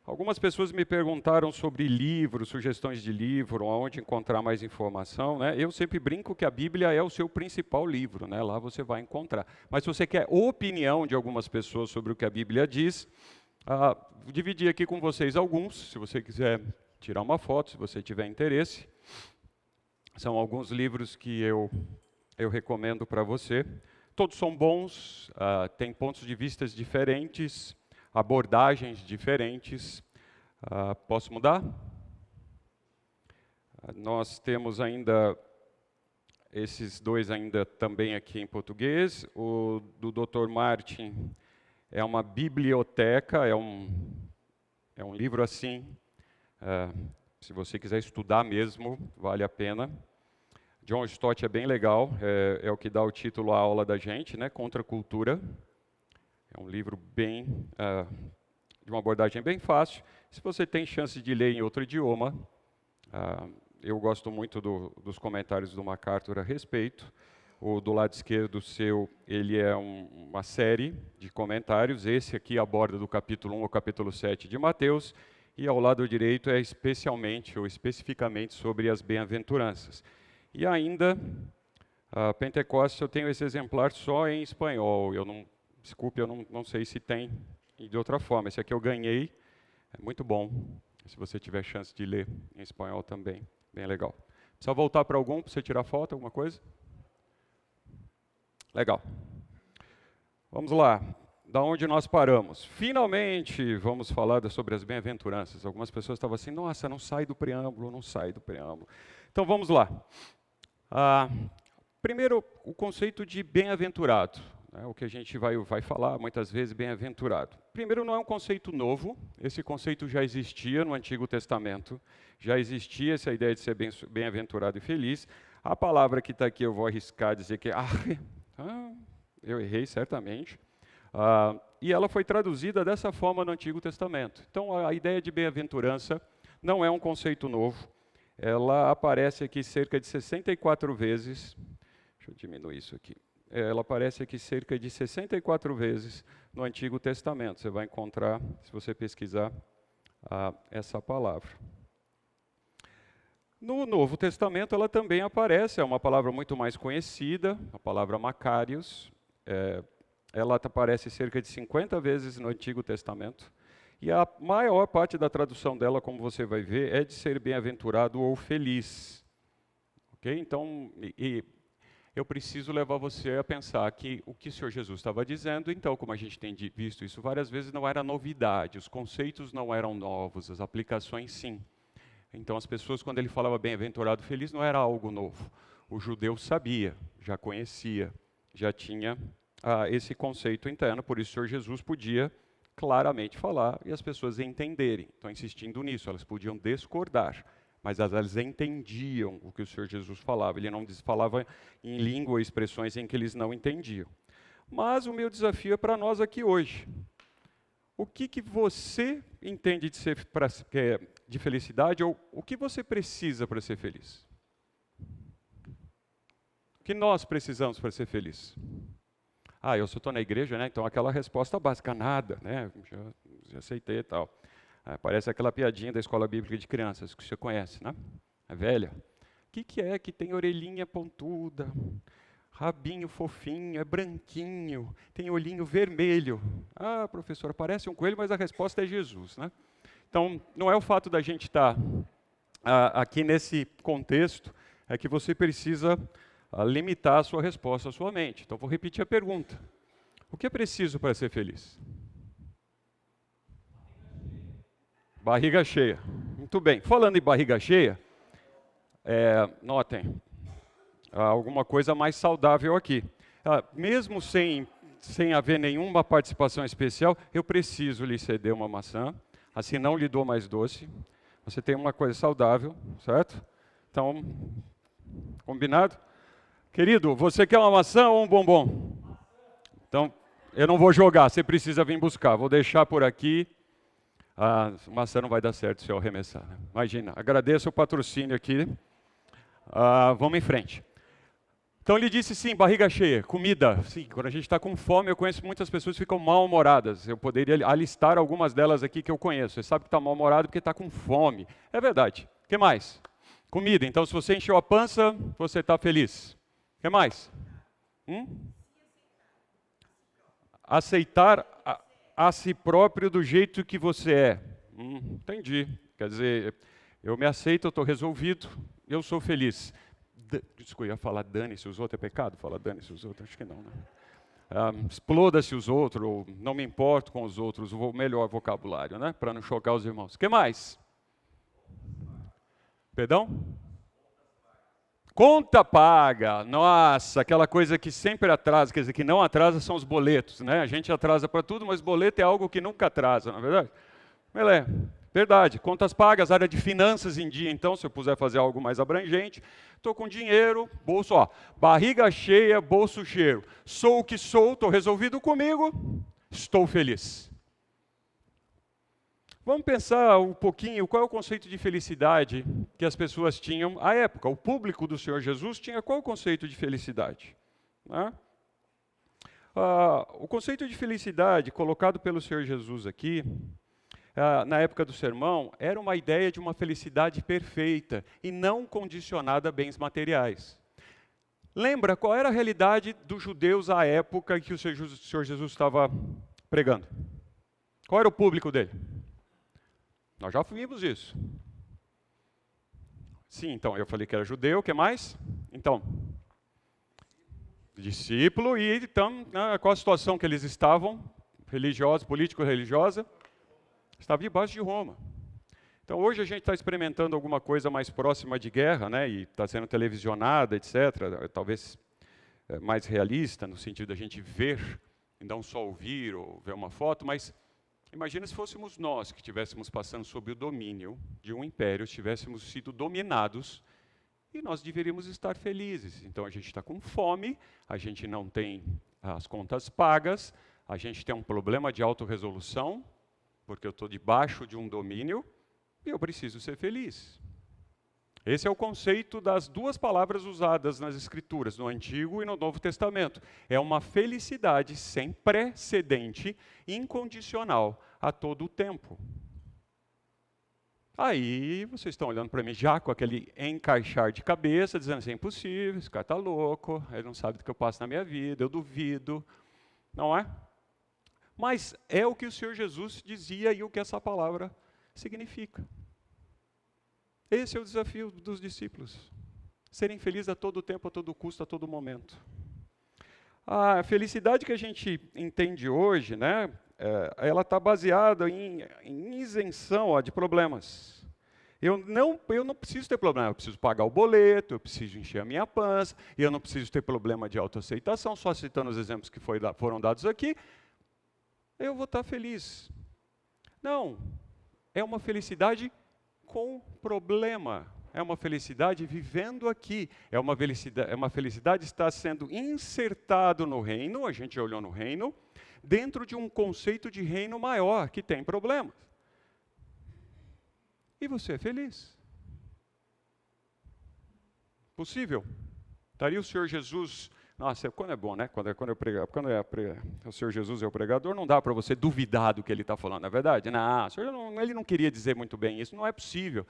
Algumas pessoas me perguntaram sobre livros, sugestões de livro, onde encontrar mais informação, né? Eu sempre brinco que a Bíblia é o seu principal livro, né? Lá você vai encontrar. Mas se você quer opinião de algumas pessoas sobre o que a Bíblia diz, vou dividir aqui com vocês alguns, se você quiser tirar uma foto, se você tiver interesse. São alguns livros que eu recomendo para você. Todos são bons, têm pontos de vista diferentes, abordagens diferentes. Posso mudar? Nós temos ainda esses dois ainda também aqui em português. O do Dr. Martin é uma biblioteca, é um livro assim, se você quiser estudar mesmo, vale a pena. John Stott é bem legal, é o que dá o título à aula da gente, né? Contra a Cultura. É um livro bem, de uma abordagem bem fácil. Se você tem chance de ler em outro idioma, eu gosto muito dos comentários do MacArthur a respeito. O do lado esquerdo seu, ele é uma série de comentários. Esse aqui aborda do capítulo 1 ao capítulo 7 de Mateus. E ao lado direito é especialmente ou especificamente sobre as bem-aventuranças. E ainda, Pentecostes, eu tenho esse exemplar só em espanhol. Desculpe, eu não sei se tem de outra forma. Esse aqui eu ganhei, é muito bom. Se você tiver chance de ler em espanhol também, bem legal. Precisa voltar para algum, para você tirar foto, alguma coisa? Legal. Vamos lá. Da onde nós paramos? Finalmente, vamos falar sobre as bem-aventuranças. Algumas pessoas estavam assim, nossa, não sai do preâmbulo, não sai do preâmbulo. Então, vamos lá. Primeiro, o conceito de bem-aventurado, né, o que a gente vai falar muitas vezes, bem-aventurado. Primeiro, não é um conceito novo, esse conceito já existia no Antigo Testamento, já existia essa ideia de ser bem-aventurado e feliz. A palavra que está aqui, eu vou arriscar dizer que eu errei certamente, e ela foi traduzida dessa forma no Antigo Testamento. Então, a ideia de bem-aventurança não é um conceito novo. Ela aparece aqui cerca de 64 vezes. Deixa eu diminuir isso aqui. Ela aparece aqui cerca de 64 vezes no Antigo Testamento. Você vai encontrar, se você pesquisar, essa palavra. No Novo Testamento ela também aparece, é uma palavra muito mais conhecida, a palavra Macários. Ela aparece cerca de 50 vezes no Antigo Testamento. E a maior parte da tradução dela, como você vai ver, é de ser bem-aventurado ou feliz. Ok? Então, eu preciso levar você a pensar que o que o Senhor Jesus estava dizendo, então, como a gente tem visto isso várias vezes, não era novidade, os conceitos não eram novos, as aplicações sim. Então, as pessoas, quando ele falava bem-aventurado feliz, não era algo novo. O judeu sabia, já conhecia, já tinha esse conceito interno, por isso o Senhor Jesus podia claramente falar e as pessoas entenderem. Estou insistindo nisso, elas podiam discordar, mas elas entendiam o que o Senhor Jesus falava. Ele não falava em língua ou expressões em que eles não entendiam. Mas o meu desafio é para nós aqui hoje. O que você entende de felicidade, ou o que você precisa para ser feliz? O que nós precisamos para ser feliz? Eu só estou na igreja, né? Então aquela resposta básica, nada, né? Já aceitei e tal. Parece aquela piadinha da escola bíblica de crianças, que você conhece, né? É velha. O que é que tem orelhinha pontuda, rabinho fofinho, é branquinho, tem olhinho vermelho? Professor, parece um coelho, mas a resposta é Jesus, né? Então, não é o fato da gente estar aqui nesse contexto, é que você precisa limitar a sua resposta à sua mente. Então, vou repetir a pergunta. O que é preciso para ser feliz? Barriga cheia. Muito bem. Falando em barriga cheia, notem, alguma coisa mais saudável aqui. Mesmo sem haver nenhuma participação especial, eu preciso lhe ceder uma maçã, assim não lhe dou mais doce. Você tem uma coisa saudável, certo? Então, combinado? Querido, você quer uma maçã ou um bombom? Então, eu não vou jogar, você precisa vir buscar. Vou deixar por aqui. A maçã não vai dar certo se eu arremessar, né? Imagina, agradeço o patrocínio aqui. Vamos em frente. Então ele disse sim, barriga cheia, comida. Sim, quando a gente está com fome, eu conheço muitas pessoas que ficam mal-humoradas. Eu poderia alistar algumas delas aqui que eu conheço. Você sabe que está mal-humorado porque está com fome. É verdade. O que mais? Comida. Então se você encheu a pança, você está feliz. O que mais? Aceitar a si próprio do jeito que você é. Entendi. Quer dizer, eu me aceito, eu estou resolvido, eu sou feliz. Desculpa, eu ia falar dane-se os outros, é pecado falar dane-se os outros? Acho que não, né? Exploda-se os outros, ou não me importo com os outros, o melhor vocabulário, né? Para não chocar os irmãos. O que mais? Perdão? Conta paga. Nossa, aquela coisa que sempre atrasa, quer dizer, que não atrasa são os boletos, né? A gente atrasa para tudo, mas boleto é algo que nunca atrasa, não é verdade? Verdade, contas pagas, área de finanças em dia, então, se eu puder fazer algo mais abrangente, estou com dinheiro, bolso, barriga cheia, bolso cheio. Sou o que sou, estou resolvido comigo, estou feliz. Vamos pensar um pouquinho qual é o conceito de felicidade que as pessoas tinham à época. O público do Senhor Jesus tinha qual o conceito de felicidade? Né? O conceito de felicidade colocado pelo Senhor Jesus aqui, na época do sermão, era uma ideia de uma felicidade perfeita e não condicionada a bens materiais. Lembra qual era a realidade dos judeus à época que o Senhor Jesus estava pregando? Qual era o público dele? Nós já vimos isso. Sim, então, eu falei que era judeu, o que mais? Então, discípulo, e então, qual a situação que eles estavam? Religiosa, político-religiosa? Estava debaixo de Roma. Então, hoje a gente está experimentando alguma coisa mais próxima de guerra, né, e está sendo televisionada, etc., talvez mais realista, no sentido da gente ver, e não só ouvir ou ver uma foto, mas imagina se fôssemos nós que estivéssemos passando sob o domínio de um império, tivéssemos sido dominados, e nós deveríamos estar felizes. Então, a gente está com fome, a gente não tem as contas pagas, a gente tem um problema de autorresolução, porque eu estou debaixo de um domínio e eu preciso ser feliz. Esse é o conceito das duas palavras usadas nas Escrituras, no Antigo e no Novo Testamento. É uma felicidade sem precedente, incondicional, a todo o tempo. Aí vocês estão olhando para mim já com aquele encaixar de cabeça, dizendo assim, é impossível, esse cara está louco, ele não sabe do que eu passo na minha vida, eu duvido, não é? Mas é o que o Senhor Jesus dizia e o que essa palavra significa. Esse é o desafio dos discípulos. Serem felizes a todo tempo, a todo custo, a todo momento. A felicidade que a gente entende hoje, né, ela está baseada em isenção de problemas. Eu não preciso ter problema, eu preciso pagar o boleto, eu preciso encher a minha pança, e eu não preciso ter problema de autoaceitação, só citando os exemplos que foram dados aqui, eu vou estar feliz. Não, é uma felicidade com problema. É uma felicidade vivendo aqui. É uma felicidade estar sendo insertado no reino, a gente já olhou no reino, dentro de um conceito de reino maior, que tem problemas. E você é feliz. Possível? Estaria o Senhor Jesus... Nossa, quando é bom, né? Quando o Senhor Jesus é o pregador, não dá para você duvidar do que ele está falando, não é verdade? Não, ele não queria dizer muito bem isso, não é possível.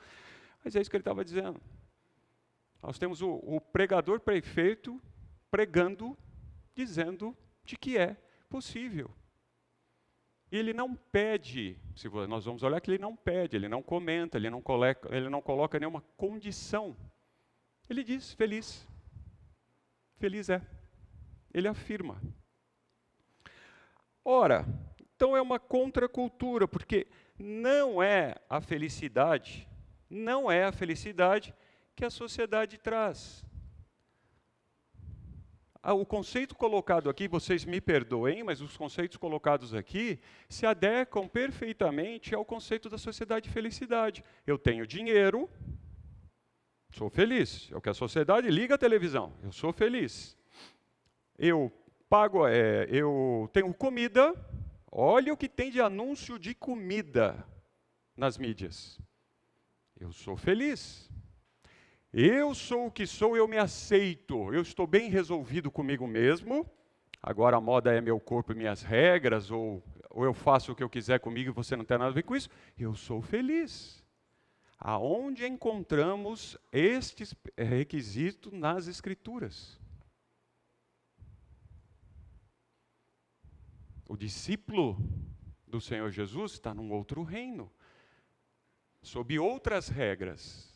Mas é isso que ele estava dizendo. Nós temos o pregador perfeito pregando, dizendo de que é possível. E ele não pede, nós vamos olhar que ele não pede, ele não comenta, ele não coloca nenhuma condição. Ele diz, feliz. Feliz é. Ele afirma. Ora, então é uma contracultura, porque não é a felicidade que a sociedade traz. O conceito colocado aqui, vocês me perdoem, mas os conceitos colocados aqui se adequam perfeitamente ao conceito da sociedade de felicidade. Eu tenho dinheiro, sou feliz. É o que a sociedade liga a televisão. Eu sou feliz. Eu tenho comida. Olha o que tem de anúncio de comida nas mídias. Eu sou feliz. Eu sou o que sou, eu me aceito, eu estou bem resolvido comigo mesmo, agora a moda é meu corpo e minhas regras, ou eu faço o que eu quiser comigo e você não tem nada a ver com isso, eu sou feliz. Aonde encontramos estes requisitos nas Escrituras? O discípulo do Senhor Jesus está num outro reino, sob outras regras.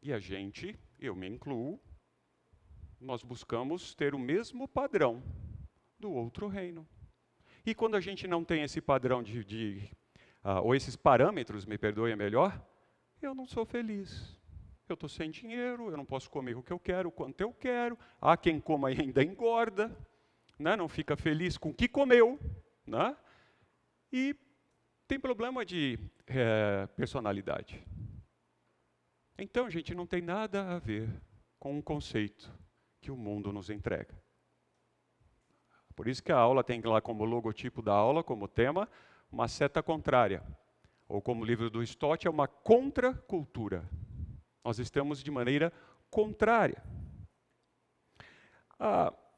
E a gente, eu me incluo, nós buscamos ter o mesmo padrão do outro reino. E quando a gente não tem esse padrão ou esses parâmetros, me perdoe melhor, eu não sou feliz. Eu estou sem dinheiro, eu não posso comer o que eu quero, o quanto eu quero. Há quem coma e ainda engorda, né? Não fica feliz com o que comeu, né? E tem problema de personalidade. Então, gente, não tem nada a ver com um conceito que o mundo nos entrega. Por isso que a aula tem lá como logotipo da aula, como tema, uma seta contrária. Ou como o livro do Stott, é uma contracultura. Nós estamos de maneira contrária.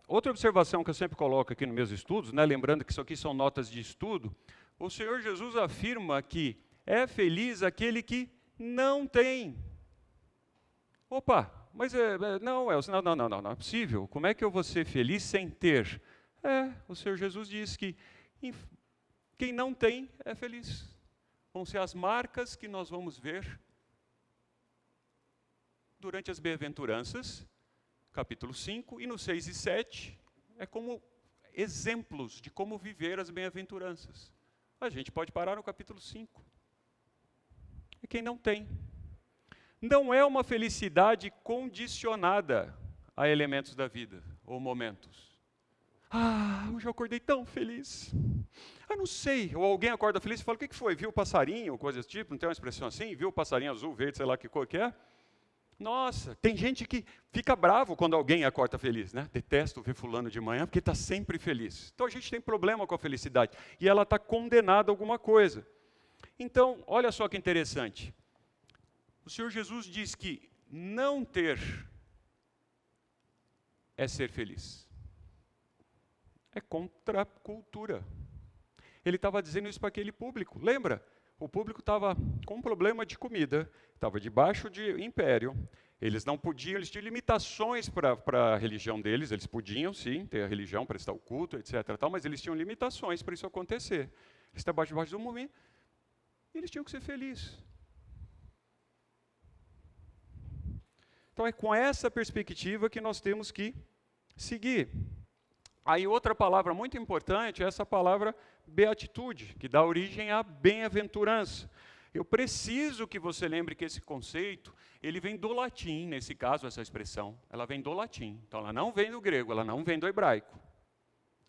Outra observação que eu sempre coloco aqui nos meus estudos, né, lembrando que isso aqui são notas de estudo, o Senhor Jesus afirma que é feliz aquele que não tem. Opa, mas não é possível. Como é que eu vou ser feliz sem ter? O Senhor Jesus diz que quem não tem é feliz. Vão ser as marcas que nós vamos ver durante as bem-aventuranças, capítulo 5, e no 6 e 7, é como exemplos de como viver as bem-aventuranças. A gente pode parar no capítulo 5. É quem não tem. Não é uma felicidade condicionada a elementos da vida, ou momentos. Hoje eu acordei tão feliz. Não sei. Ou alguém acorda feliz e fala, o que foi? Viu o passarinho? Ou coisa desse tipo, não tem uma expressão assim? Viu o passarinho azul, verde, sei lá que cor que é? Nossa, tem gente que fica bravo quando alguém acorda feliz, né? Detesto ver fulano de manhã porque está sempre feliz. Então a gente tem problema com a felicidade. E ela está condenada a alguma coisa. Então, olha só que interessante. O Senhor Jesus diz que não ter é ser feliz. É contra a cultura. Ele estava dizendo isso para aquele público. Lembra? O público estava com um problema de comida, estava debaixo de império. Eles não podiam, eles tinham limitações para a religião deles. Eles podiam, sim, ter a religião, prestar o culto, etc. Tal, mas eles tinham limitações para isso acontecer. Eles estavam debaixo do momento. E eles tinham que ser felizes. Então é com essa perspectiva que nós temos que seguir. Aí outra palavra muito importante é essa palavra beatitude, que dá origem à bem-aventurança. Eu preciso que você lembre que esse conceito, ele vem do latim, nesse caso, essa expressão, ela vem do latim. Então ela não vem do grego, ela não vem do hebraico.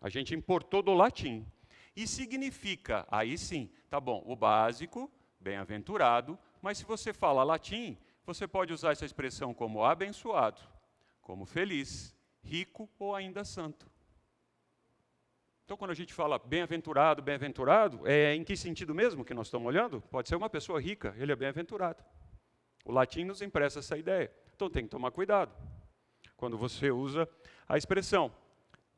A gente importou do latim. E significa, aí sim, tá bom, o básico, bem-aventurado, mas se você fala latim, você pode usar essa expressão como abençoado, como feliz, rico ou ainda santo. Então, quando a gente fala bem-aventurado, bem-aventurado, em que sentido mesmo que nós estamos olhando? Pode ser uma pessoa rica, ele é bem-aventurado. O latim nos empresta essa ideia. Então, tem que tomar cuidado quando você usa a expressão.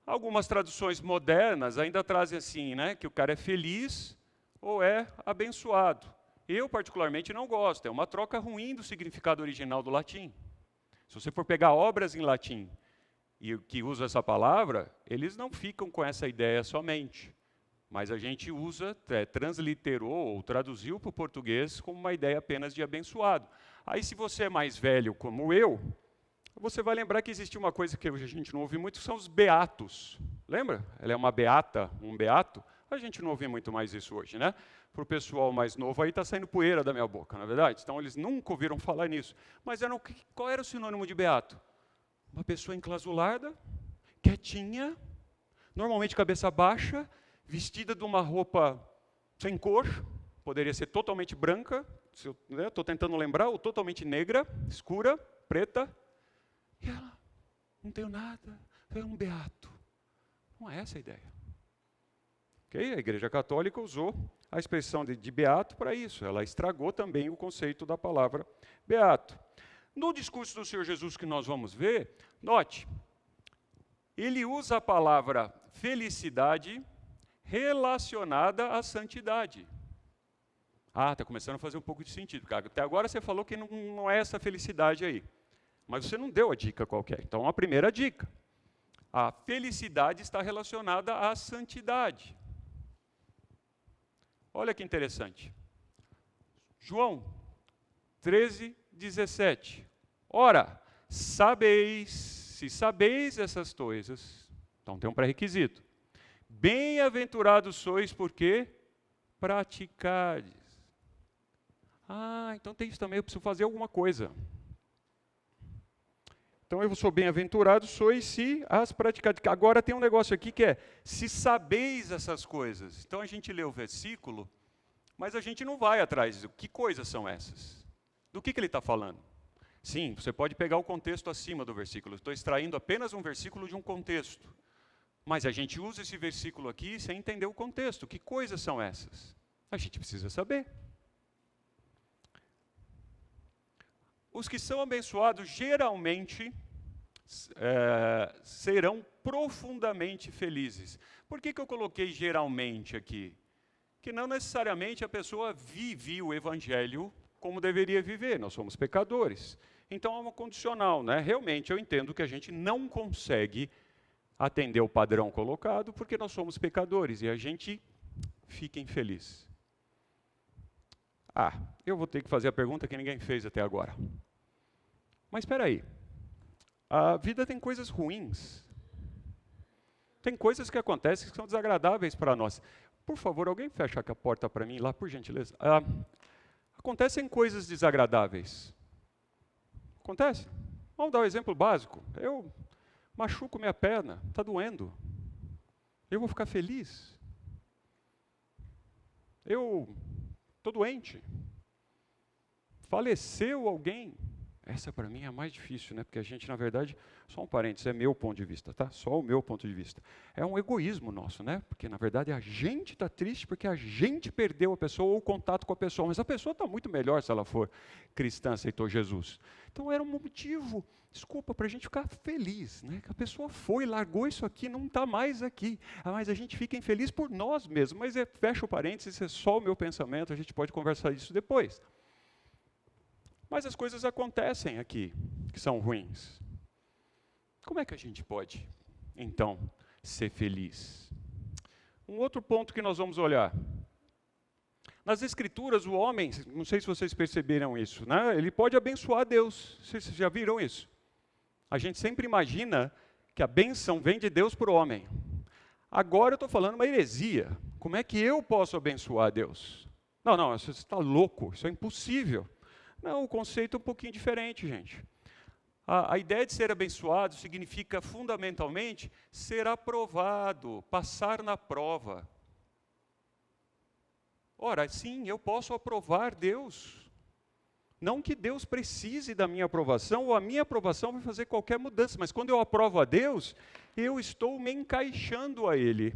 Algumas traduções modernas ainda trazem assim, né, que o cara é feliz ou é abençoado. Eu, particularmente, não gosto. É uma troca ruim do significado original do latim. Se você for pegar obras em latim e que usam essa palavra, eles não ficam com essa ideia somente. Mas a gente usa, transliterou ou traduziu para o português como uma ideia apenas de abençoado. Aí, se você é mais velho como eu, você vai lembrar que existe uma coisa que a gente não ouve muito, que são os beatos. Lembra? Ela é uma beata, um beato. A gente não ouve muito mais isso hoje, né? Para o pessoal mais novo, aí está saindo poeira da minha boca, na verdade? Então, eles nunca ouviram falar nisso. Mas qual era o sinônimo de beato? Uma pessoa enclasulada, quietinha, normalmente cabeça baixa, vestida de uma roupa sem cor, poderia ser totalmente branca, estou tentando lembrar, ou totalmente negra, escura, preta. E ela, não tenho nada, é um beato. Não é essa a ideia. Okay? A Igreja Católica usou a expressão de beato para isso. Ela estragou também o conceito da palavra beato. No discurso do Senhor Jesus que nós vamos ver, note, ele usa a palavra felicidade relacionada à santidade. Está começando a fazer um pouco de sentido, porque até agora você falou que não é essa felicidade aí. Mas você não deu a dica qualquer. Então, a primeira dica. A felicidade está relacionada à santidade. Olha que interessante. João 13:17. Ora, se sabeis essas coisas, então tem um pré-requisito. Bem-aventurados sois porque praticades. Então tem isso também, eu preciso fazer alguma coisa. Então eu sou bem-aventurado, sois se as praticardes. Agora tem um negócio aqui que é, se sabeis essas coisas. Então a gente lê o versículo, mas a gente não vai atrás. Que coisas são essas? Do que ele está falando? Sim, você pode pegar o contexto acima do versículo. Estou extraindo apenas um versículo de um contexto. Mas a gente usa esse versículo aqui sem entender o contexto. Que coisas são essas? A gente precisa saber. Os que são abençoados geralmente serão profundamente felizes. Por que eu coloquei geralmente aqui? Que não necessariamente a pessoa vive o evangelho como deveria viver. Nós somos pecadores. Então é uma condicional, né? Realmente eu entendo que a gente não consegue atender o padrão colocado porque nós somos pecadores e a gente fica infeliz. Eu vou ter que fazer a pergunta que ninguém fez até agora. Mas espera aí. A vida tem coisas ruins. Tem coisas que acontecem que são desagradáveis para nós. Por favor, alguém fecha a porta para mim lá, por gentileza. Acontecem coisas desagradáveis. Acontece. Vamos dar um exemplo básico. Eu machuco minha perna, está doendo. Eu vou ficar feliz? Eu estou doente. Faleceu alguém. Essa para mim é a mais difícil, né? Porque a gente, na verdade, só um parênteses, é meu ponto de vista, tá? Só o meu ponto de vista. É um egoísmo nosso, né? Porque, na verdade, a gente está triste porque a gente perdeu a pessoa ou o contato com a pessoa. Mas a pessoa está muito melhor se ela for cristã, aceitou Jesus. Então, era um motivo, desculpa, para a gente ficar feliz, né? Que a pessoa foi, largou isso aqui, não está mais aqui. Mas a gente fica infeliz por nós mesmos. Mas fecha o parênteses, isso é só o meu pensamento, a gente pode conversar disso depois. Mas as coisas acontecem aqui, que são ruins. Como é que a gente pode, então, ser feliz? Um outro ponto que nós vamos olhar. Nas Escrituras, o homem, não sei se vocês perceberam isso, né? Ele pode abençoar Deus. Vocês já viram isso? A gente sempre imagina que a bênção vem de Deus para o homem. Agora eu estou falando uma heresia. Como é que eu posso abençoar Deus? Não, você está louco, isso é impossível. Não, o conceito é um pouquinho diferente, gente. A ideia de ser abençoado significa, fundamentalmente, ser aprovado, passar na prova. Ora, sim, eu posso aprovar Deus. Não que Deus precise da minha aprovação, ou a minha aprovação vai fazer qualquer mudança, mas quando eu aprovo a Deus, eu estou me encaixando a Ele.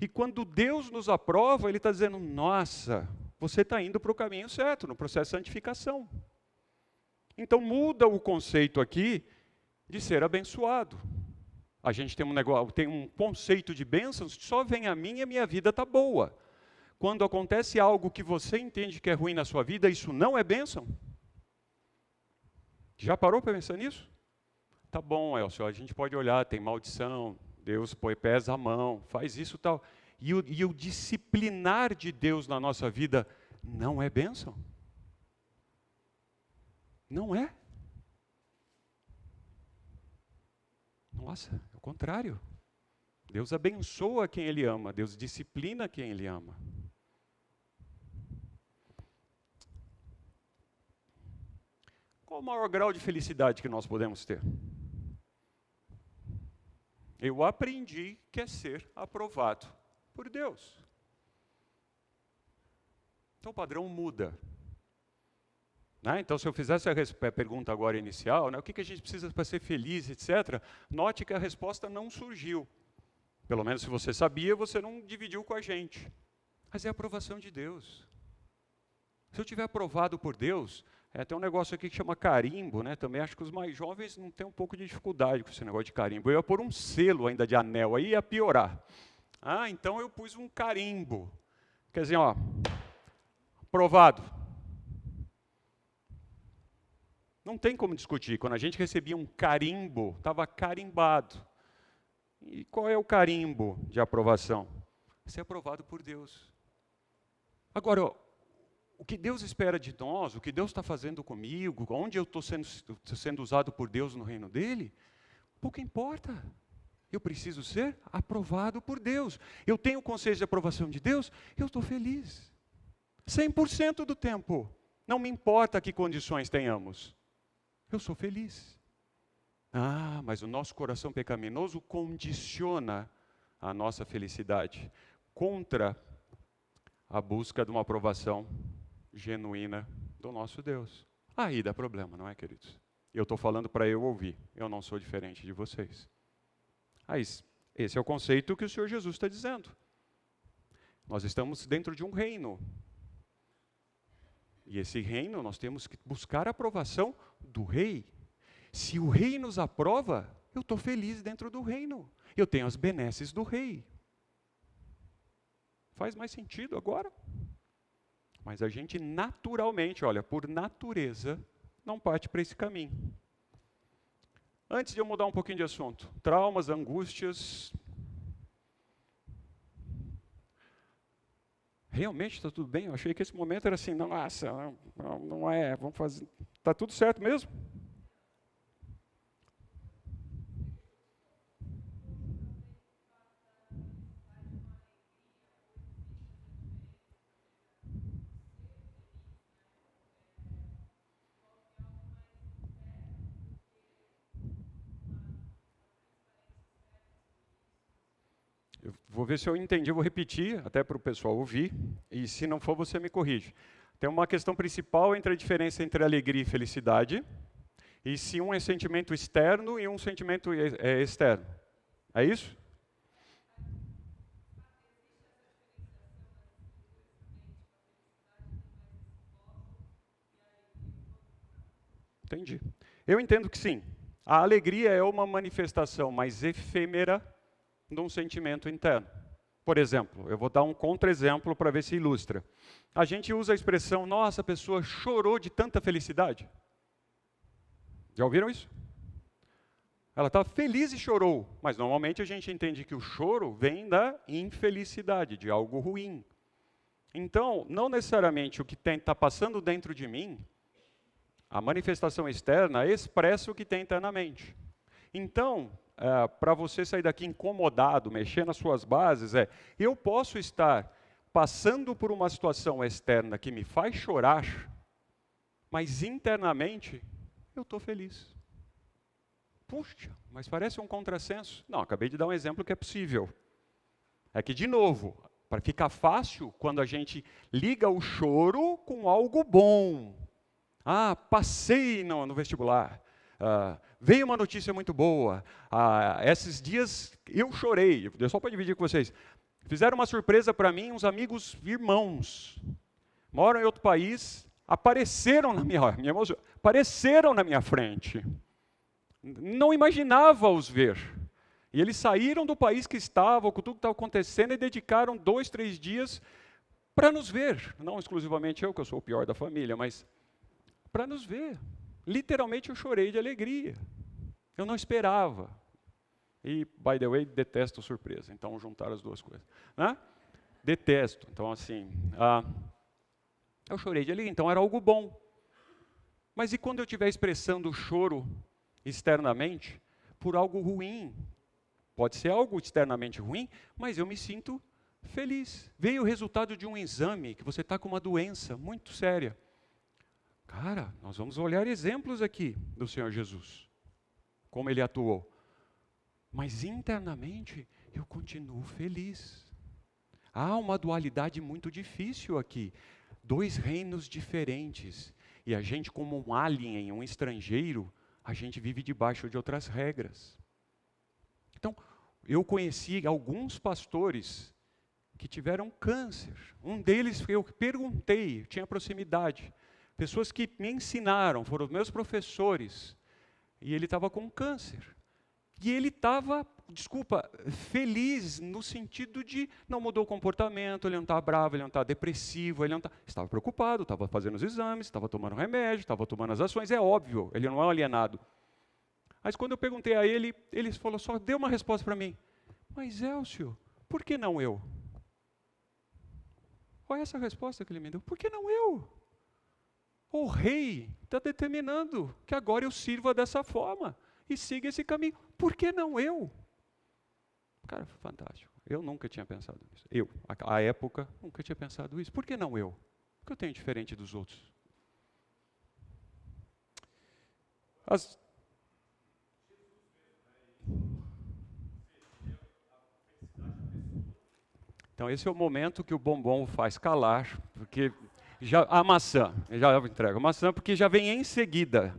E quando Deus nos aprova, Ele está dizendo, nossa, você está indo para o caminho certo, no processo de santificação. Então muda o conceito aqui de ser abençoado. A gente tem um conceito de bênçãos que só vem a mim e a minha vida está boa. Quando acontece algo que você entende que é ruim na sua vida, isso não é bênção? Já parou para pensar nisso? Tá bom, Elcio, a gente pode olhar, tem maldição, Deus pesa a mão, faz isso e tal. E o disciplinar de Deus na nossa vida não é bênção? Não é? Nossa, é o contrário. Deus abençoa quem Ele ama, Deus disciplina quem Ele ama. Qual o maior grau de felicidade que nós podemos ter? Eu aprendi que é ser aprovado por Deus. Então o padrão muda. Né? Então se eu fizesse a pergunta agora inicial, né, o que a gente precisa para ser feliz, etc., note que a resposta não surgiu. Pelo menos se você sabia, você não dividiu com a gente. Mas é a aprovação de Deus. Se eu tiver aprovado por Deus, tem um negócio aqui que chama carimbo, né? Também acho que os mais jovens não têm um pouco de dificuldade com esse negócio de carimbo. Eu ia pôr um selo ainda de anel, aí ia piorar. Então eu pus um carimbo. Quer dizer, aprovado. Não tem como discutir. Quando a gente recebia um carimbo, estava carimbado. E qual é o carimbo de aprovação? Ser aprovado por Deus. Agora, o que Deus espera de nós, o que Deus está fazendo comigo, onde eu estou sendo usado por Deus no reino dele, pouco importa. Eu preciso ser aprovado por Deus. Eu tenho consciência de aprovação de Deus, eu estou feliz. 100% do tempo. Não me importa que condições tenhamos. Eu sou feliz. Mas o nosso coração pecaminoso condiciona a nossa felicidade contra a busca de uma aprovação genuína do nosso Deus. Aí dá problema, não é, queridos? Eu estou falando para eu ouvir. Eu não sou diferente de vocês. Esse é o conceito que o Senhor Jesus está dizendo. Nós estamos dentro de um reino. E esse reino, nós temos que buscar a aprovação do rei. Se o rei nos aprova, eu estou feliz dentro do reino. Eu tenho as benesses do rei. Faz mais sentido agora? Mas a gente naturalmente, por natureza, não parte para esse caminho. Antes de eu mudar um pouquinho de assunto, traumas, angústias. Realmente está tudo bem? Eu achei que esse momento era assim, nossa, não é, vamos fazer. Está tudo certo mesmo? Eu vou ver se eu entendi, eu vou repetir, até para o pessoal ouvir, e se não for, você me corrige. Tem uma questão principal entre a diferença entre alegria e felicidade, e se um é sentimento externo e um sentimento externo. É isso? Entendi. Eu entendo que sim. A alegria é uma manifestação mais efêmera de um sentimento interno. Por exemplo, eu vou dar um contra-exemplo para ver se ilustra. A gente usa a expressão, nossa, a pessoa chorou de tanta felicidade. Já ouviram isso? Ela estava feliz e chorou, mas normalmente a gente entende que o choro vem da infelicidade, de algo ruim. Então, não necessariamente o que está passando dentro de mim, a manifestação externa expressa o que tem internamente. Então, para você sair daqui incomodado, mexer nas suas bases, eu posso estar passando por uma situação externa que me faz chorar, mas internamente eu estou feliz. Puxa, mas parece um contrassenso. Não, acabei de dar um exemplo que é possível. É que, de novo, para ficar fácil, quando a gente liga o choro com algo bom. Passei no vestibular. Veio uma notícia muito boa. Esses dias eu chorei, só para dividir com vocês. Fizeram uma surpresa para mim, uns amigos irmãos. Moram em outro país, apareceram na apareceram na minha frente. Não imaginava os ver. E eles saíram do país que estavam, com tudo que estava acontecendo, e dedicaram 2, 3 dias para nos ver. Não exclusivamente eu, que eu sou o pior da família, mas para nos ver. Literalmente eu chorei de alegria. Eu não esperava. E, by the way, detesto surpresa. Então, juntar as duas coisas. Detesto. Então, assim, eu chorei de alegria. Então, era algo bom. Mas e quando eu estiver expressando o choro externamente por algo ruim? Pode ser algo externamente ruim, mas eu me sinto feliz. Veio o resultado de um exame, que você está com uma doença muito séria. Cara, nós vamos olhar exemplos aqui do Senhor Jesus, como Ele atuou. Mas internamente, eu continuo feliz. Há uma dualidade muito difícil aqui. 2 reinos diferentes. E a gente, como um alien, um estrangeiro, a gente vive debaixo de outras regras. Então, Eu conheci alguns pastores que tiveram câncer. Um deles, eu perguntei, tinha proximidade. Pessoas que me ensinaram, foram meus professores. E ele estava com câncer. E ele estava, feliz no sentido de não mudou o comportamento, ele não estava bravo, ele não estava depressivo, ele não estava preocupado, estava fazendo os exames, estava tomando remédio, estava tomando as ações, é óbvio, ele não é um alienado. Mas quando eu perguntei a ele, ele falou, só deu uma resposta para mim. Mas Elcio, por que não eu? Qual é essa resposta que ele me deu? Por que não eu? O rei está determinando que agora eu sirva dessa forma e siga esse caminho. Por que não eu? Cara, fantástico. Eu nunca tinha pensado nisso. À época, nunca tinha pensado isso. Por que não eu? O que eu tenho diferente dos outros? Então, esse é o momento que o bombom faz calar, porque a maçã, eu já entrego a maçã, porque já vem em seguida,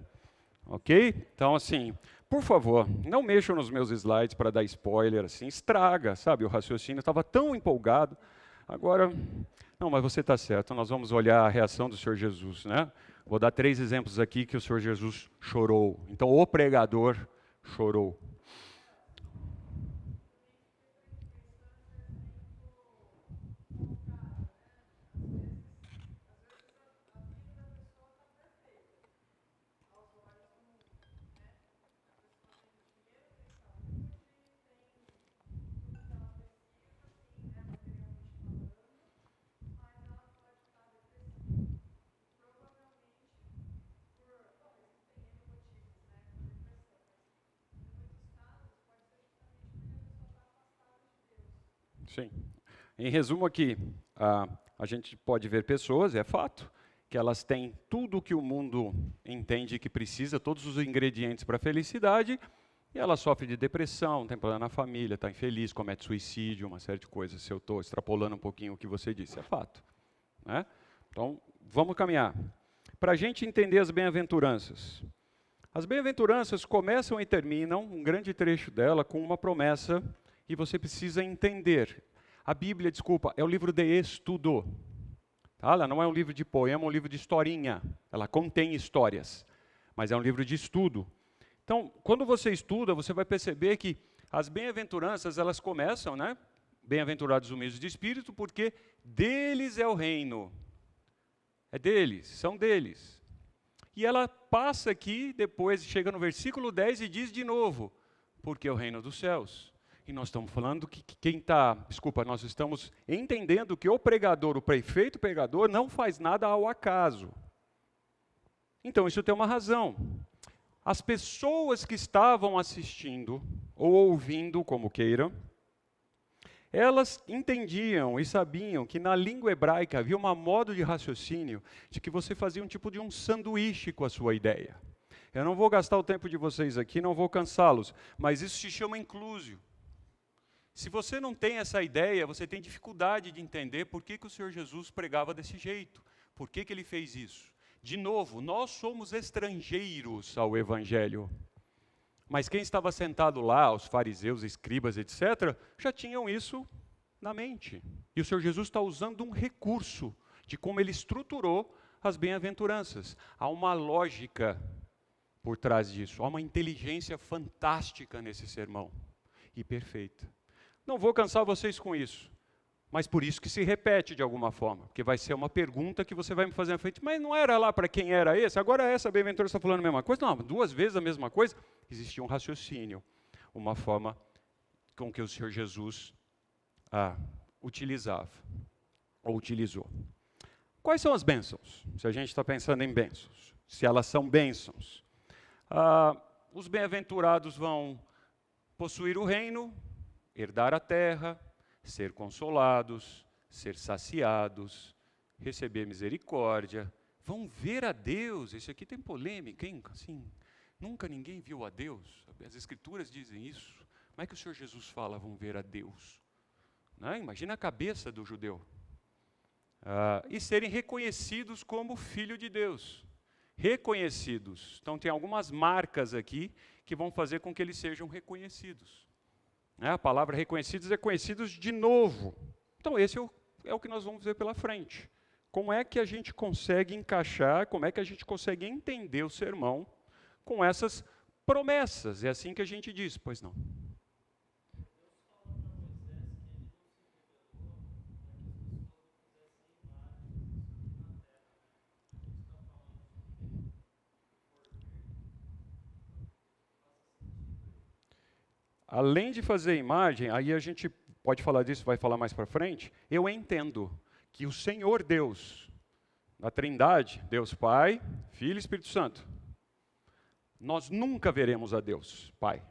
ok? Então, assim, por favor, não mexam nos meus slides para dar spoiler, assim, estraga, sabe, o raciocínio, estava tão empolgado, agora, não, mas você está certo, nós vamos olhar a reação do Senhor Jesus, né? Vou dar 3 exemplos aqui que o Senhor Jesus chorou. Então, o pregador chorou. Sim. Em resumo aqui, a gente pode ver pessoas, é fato, que elas têm tudo o que o mundo entende que precisa, todos os ingredientes para a felicidade, e ela sofre de depressão, tem problema na família, está infeliz, comete suicídio, uma série de coisas. Se eu estou extrapolando um pouquinho o que você disse, é fato. Né? Então, vamos caminhar. Para a gente entender as bem-aventuranças. As bem-aventuranças começam e terminam, um grande trecho dela, com uma promessa que você precisa entender. A Bíblia, é um livro de estudo. Tá? Ela não é um livro de poema, é um livro de historinha. Ela contém histórias, mas é um livro de estudo. Então, quando você estuda, você vai perceber que as bem-aventuranças, elas começam, né? Bem-aventurados os humildes de espírito, porque deles é o reino. É deles, são deles. E ela passa aqui, depois chega no versículo 10 e diz de novo, porque é o reino dos céus. E nós estamos falando que nós estamos entendendo que o pregador, o prefeito pregador, não faz nada ao acaso. Então, isso tem uma razão. As pessoas que estavam assistindo, ou ouvindo, como queiram, elas entendiam e sabiam que na língua hebraica havia um modo de raciocínio de que você fazia um tipo de um sanduíche com a sua ideia. Eu não vou gastar o tempo de vocês aqui, não vou cansá-los, mas isso se chama inclusio. Se você não tem essa ideia, você tem dificuldade de entender por que o Senhor Jesus pregava desse jeito, por que ele fez isso. De novo, nós somos estrangeiros ao Evangelho. Mas quem estava sentado lá, os fariseus, escribas, etc., já tinham isso na mente. E o Senhor Jesus está usando um recurso de como ele estruturou as bem-aventuranças. Há uma lógica por trás disso, há uma inteligência fantástica nesse sermão, e perfeita. Não vou cansar vocês com isso, mas por isso que se repete de alguma forma, porque vai ser uma pergunta que você vai me fazer na frente, mas não era lá para quem era esse? Agora essa bem-aventurança está falando a mesma coisa? Não, 2 vezes a mesma coisa. Existia um raciocínio, uma forma com que o Senhor Jesus utilizava, ou utilizou. Quais são as bênçãos? Se a gente está pensando em bênçãos, se elas são bênçãos. Os bem-aventurados vão possuir o reino, herdar a terra, ser consolados, ser saciados, receber misericórdia, vão ver a Deus. Isso aqui tem polêmica, hein? Assim, nunca ninguém viu a Deus. As Escrituras dizem isso. Como é que o Senhor Jesus fala, vão ver a Deus? Né? Imagina a cabeça do judeu. E serem reconhecidos como filho de Deus. Reconhecidos. Então, tem algumas marcas aqui que vão fazer com que eles sejam reconhecidos. A palavra reconhecidos é conhecidos de novo. Então, esse é o que nós vamos ver pela frente. Como é que a gente consegue encaixar, como é que a gente consegue entender o sermão com essas promessas? É assim que a gente diz, pois não. Além de fazer imagem, aí a gente pode falar disso, vai falar mais para frente, eu entendo que o Senhor Deus, na Trindade, Deus Pai, Filho e Espírito Santo, nós nunca veremos a Deus Pai.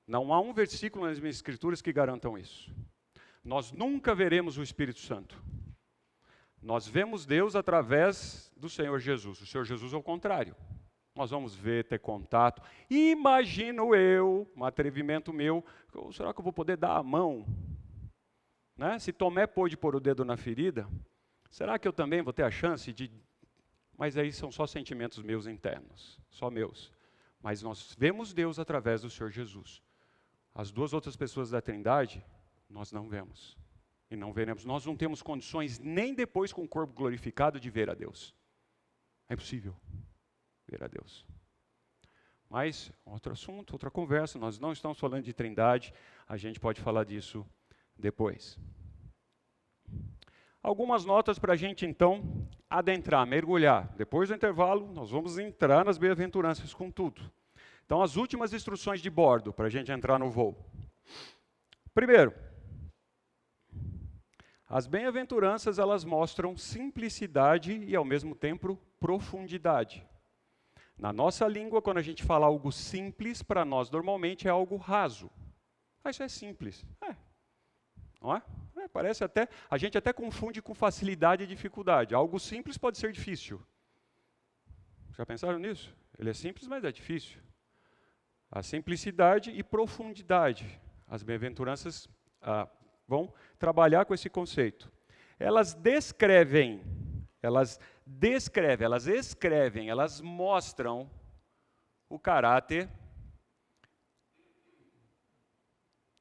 Não há um versículo nas minhas escrituras que garantam isso. Nós nunca veremos o Espírito Santo. Nós vemos Deus através do Senhor Jesus. O Senhor Jesus é o contrário. Nós vamos ver, ter contato. Imagino eu, um atrevimento meu, será que eu vou poder dar a mão? Né? Se Tomé pôde pôr o dedo na ferida, será que eu também vou ter a chance de... Mas aí são só sentimentos meus internos, só meus. Mas nós vemos Deus através do Senhor Jesus. As duas outras pessoas da Trindade, nós não vemos. E não veremos. Nós não temos condições, nem depois com o corpo glorificado, de ver a Deus. É impossível ver a Deus. Mas, outro assunto, outra conversa, nós não estamos falando de Trindade, a gente pode falar disso depois. Algumas notas para a gente, então, adentrar, mergulhar. Depois do intervalo, nós vamos entrar nas bem-aventuranças com tudo. Então, as últimas instruções de bordo, para a gente entrar no voo. Primeiro, as bem-aventuranças, elas mostram simplicidade e, ao mesmo tempo, profundidade. Na nossa língua, quando a gente fala algo simples, para nós, normalmente, é algo raso. Ah, isso é simples. Não é? Parece até, a gente até confunde com facilidade e dificuldade. Algo simples pode ser difícil. Já pensaram nisso? Ele é simples, mas é difícil. A simplicidade e profundidade. As bem-aventuranças vão trabalhar com esse conceito. Elas descrevem, elas escrevem, elas mostram o caráter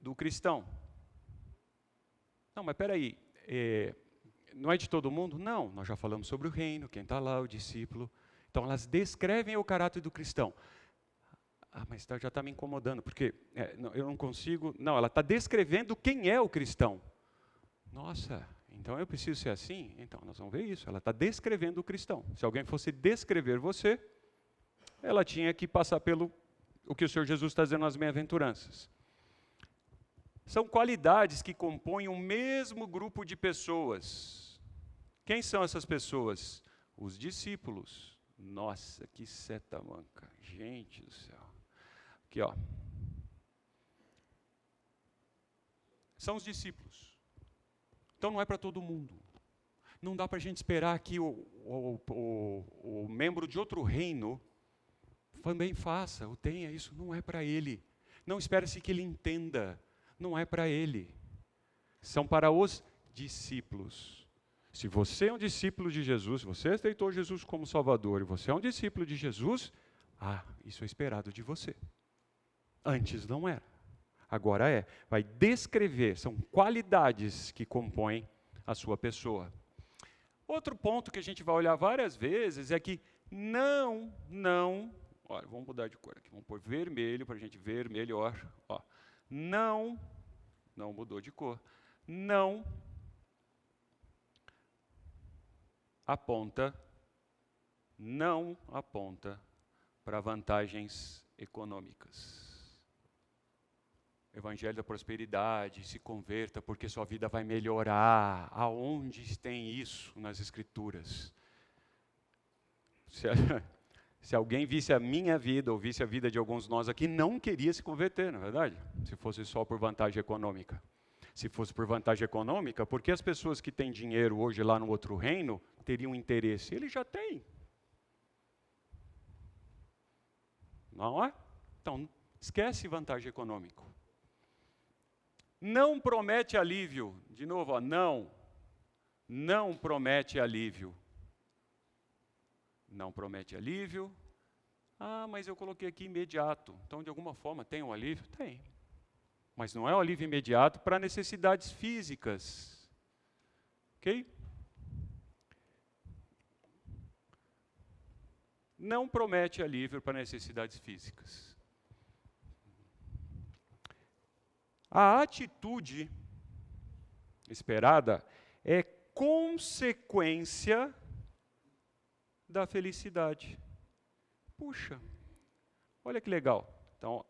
do cristão. Não, mas espera aí, não é de todo mundo? Não, nós já falamos sobre o reino, quem está lá, o discípulo. Então, elas descrevem o caráter do cristão. Mas já está me incomodando, porque eu não consigo... Não, ela está descrevendo quem é o cristão. Nossa, então eu preciso ser assim? Então, nós vamos ver isso. Ela está descrevendo o cristão. Se alguém fosse descrever você, ela tinha que passar pelo o que o Senhor Jesus está dizendo nas bem-aventuranças. São qualidades que compõem o mesmo grupo de pessoas. Quem são essas pessoas? Os discípulos. Nossa, que seta manca. Gente do céu. Aqui, ó. São os discípulos. Então não é para todo mundo. Não dá para a gente esperar que o membro de outro reino também faça, ou tenha isso. Não é para ele. Não espera-se que ele entenda. Não é para ele. São para os discípulos. Se você é um discípulo de Jesus, você aceitou Jesus como Salvador, e você é um discípulo de Jesus, isso é esperado de você. Antes não era. Agora é. Vai descrever, são qualidades que compõem a sua pessoa. Outro ponto que a gente vai olhar várias vezes é que olha, vamos mudar de cor aqui, vamos pôr vermelho para a gente ver melhor. Ó, não mudou de cor, não aponta para vantagens econômicas. Evangelho da prosperidade, se converta porque sua vida vai melhorar. Aonde tem isso nas Escrituras? Se alguém visse a minha vida, ou visse a vida de alguns de nós aqui, não queria se converter, não é verdade? Se fosse só por vantagem econômica. Se fosse por vantagem econômica, por que as pessoas que têm dinheiro hoje lá no outro reino teriam interesse? Ele já tem. Não é? Então, esquece vantagem econômica. Não promete alívio. De novo, não promete alívio. Não promete alívio. Mas eu coloquei aqui imediato. Então, de alguma forma, tem um alívio? Tem. mas não é um alívio imediato para necessidades físicas. Ok? Não promete alívio para necessidades físicas. A atitude esperada é consequência da felicidade. Puxa, olha que legal. Então,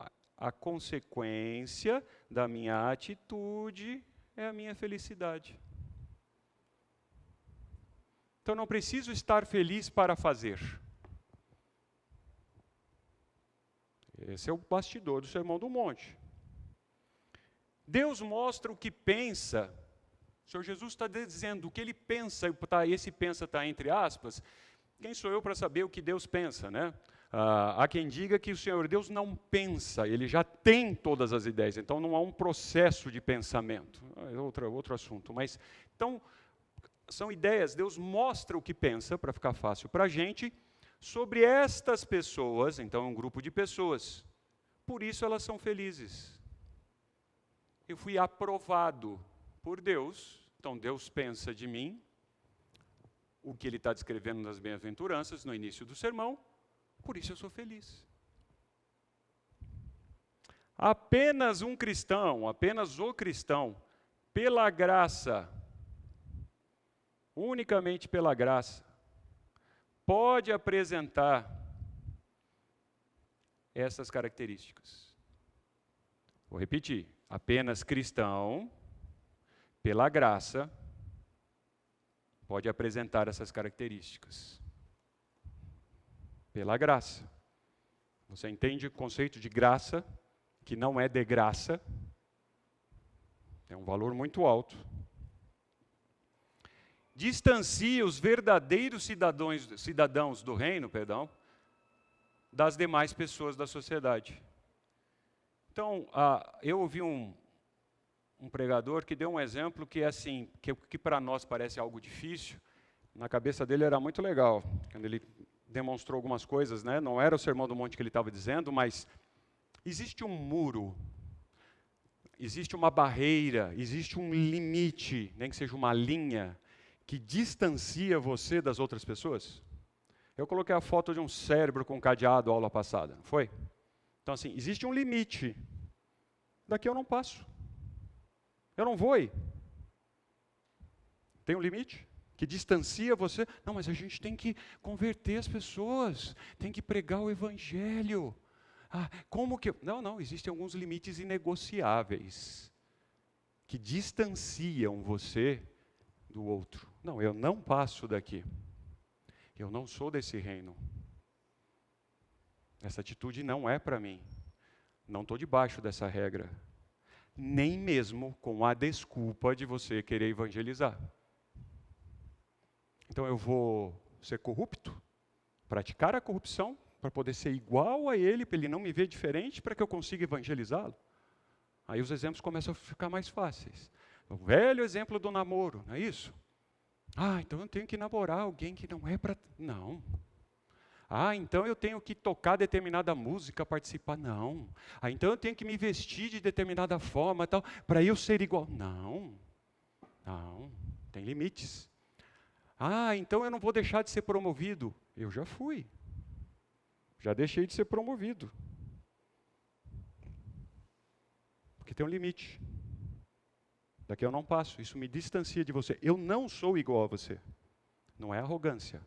a consequência da minha atitude é a minha felicidade. Então, não preciso estar feliz para fazer. Esse é o bastidor do Sermão do Monte. Deus mostra o que pensa. O Senhor Jesus está dizendo o que Ele pensa, esse pensa está entre aspas. Quem sou eu para saber o que Deus pensa, né? Há quem diga que o Senhor Deus não pensa, Ele já tem todas as ideias, então não há um processo de pensamento. É outro assunto, mas, então, são ideias, Deus mostra o que pensa, para ficar fácil para a gente, sobre estas pessoas, então é um grupo de pessoas, por isso elas são felizes. Eu fui aprovado por Deus, então Deus pensa de mim, o que Ele está descrevendo nas bem-aventuranças, no início do sermão, por isso eu sou feliz. Apenas um cristão, apenas o cristão, pela graça, unicamente pela graça, pode apresentar essas características. Vou repetir, apenas cristão, pela graça, pode apresentar essas características. Pela graça. Você entende o conceito de graça, que não é de graça, é um valor muito alto. Distancia os verdadeiros cidadãos do reino, das demais pessoas da sociedade. Então, eu ouvi um pregador que deu um exemplo que é assim, que para nós parece algo difícil, na cabeça dele era muito legal, quando ele demonstrou algumas coisas, né? Não era o Sermão do Monte que ele estava dizendo, mas existe um muro, existe uma barreira, existe um limite, nem que seja uma linha, que distancia você das outras pessoas. Eu coloquei a foto de um cérebro com cadeado aula passada, não foi? Então, assim, existe um limite. Daqui eu não passo. Eu não vou ir. Tem um limite que distancia você. Não, mas a gente tem que converter as pessoas, tem que pregar o evangelho. Como que... Não, existem alguns limites inegociáveis que distanciam você do outro. Não, eu não passo daqui. Eu não sou desse reino. Essa atitude não é para mim. Não estou debaixo dessa regra. Nem mesmo com a desculpa de você querer evangelizar. Então eu vou ser corrupto, praticar a corrupção, para poder ser igual a ele, para ele não me ver diferente, para que eu consiga evangelizá-lo. Aí os exemplos começam a ficar mais fáceis. O velho exemplo do namoro, não é isso? Então eu tenho que namorar alguém que não é para... Não. Então eu tenho que tocar determinada música, participar. Não. Então eu tenho que me vestir de determinada forma, tal, para eu ser igual. Não. Não. Tem limites. Então eu não vou deixar de ser promovido. Eu já fui. Já deixei de ser promovido. Porque tem um limite. Daqui eu não passo. Isso me distancia de você. Eu não sou igual a você. Não é arrogância.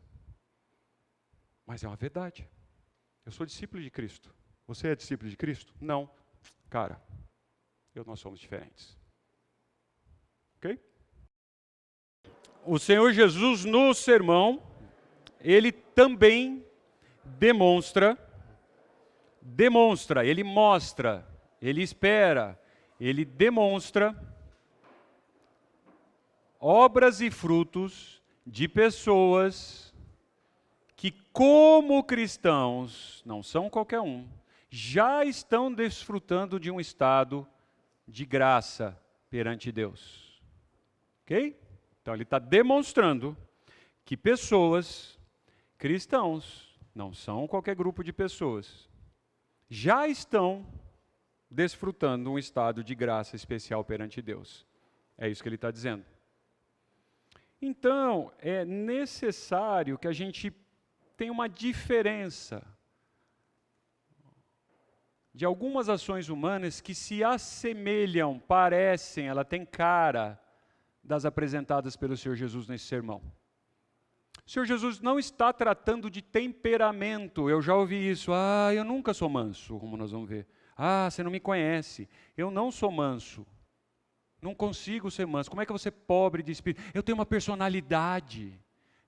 Mas é uma verdade. Eu sou discípulo de Cristo. Você é discípulo de Cristo? Não. Cara, nós somos diferentes. Ok? O Senhor Jesus, no sermão, Ele também demonstra, Ele mostra, Ele espera, Ele demonstra obras e frutos de pessoas que, como cristãos, não são qualquer um, já estão desfrutando de um estado de graça perante Deus. Ok? Então ele está demonstrando que pessoas, cristãos, não são qualquer grupo de pessoas, já estão desfrutando um estado de graça especial perante Deus. É isso que ele está dizendo. Então, é necessário que a gente tenha uma diferença de algumas ações humanas que se assemelham, parecem, ela tem cara das apresentadas pelo Senhor Jesus nesse sermão. O Senhor Jesus não está tratando de temperamento, eu já ouvi isso, eu nunca sou manso, como nós vamos ver. Você não me conhece, eu não sou manso, não consigo ser manso, como é que eu vou ser pobre de espírito? Eu tenho uma personalidade,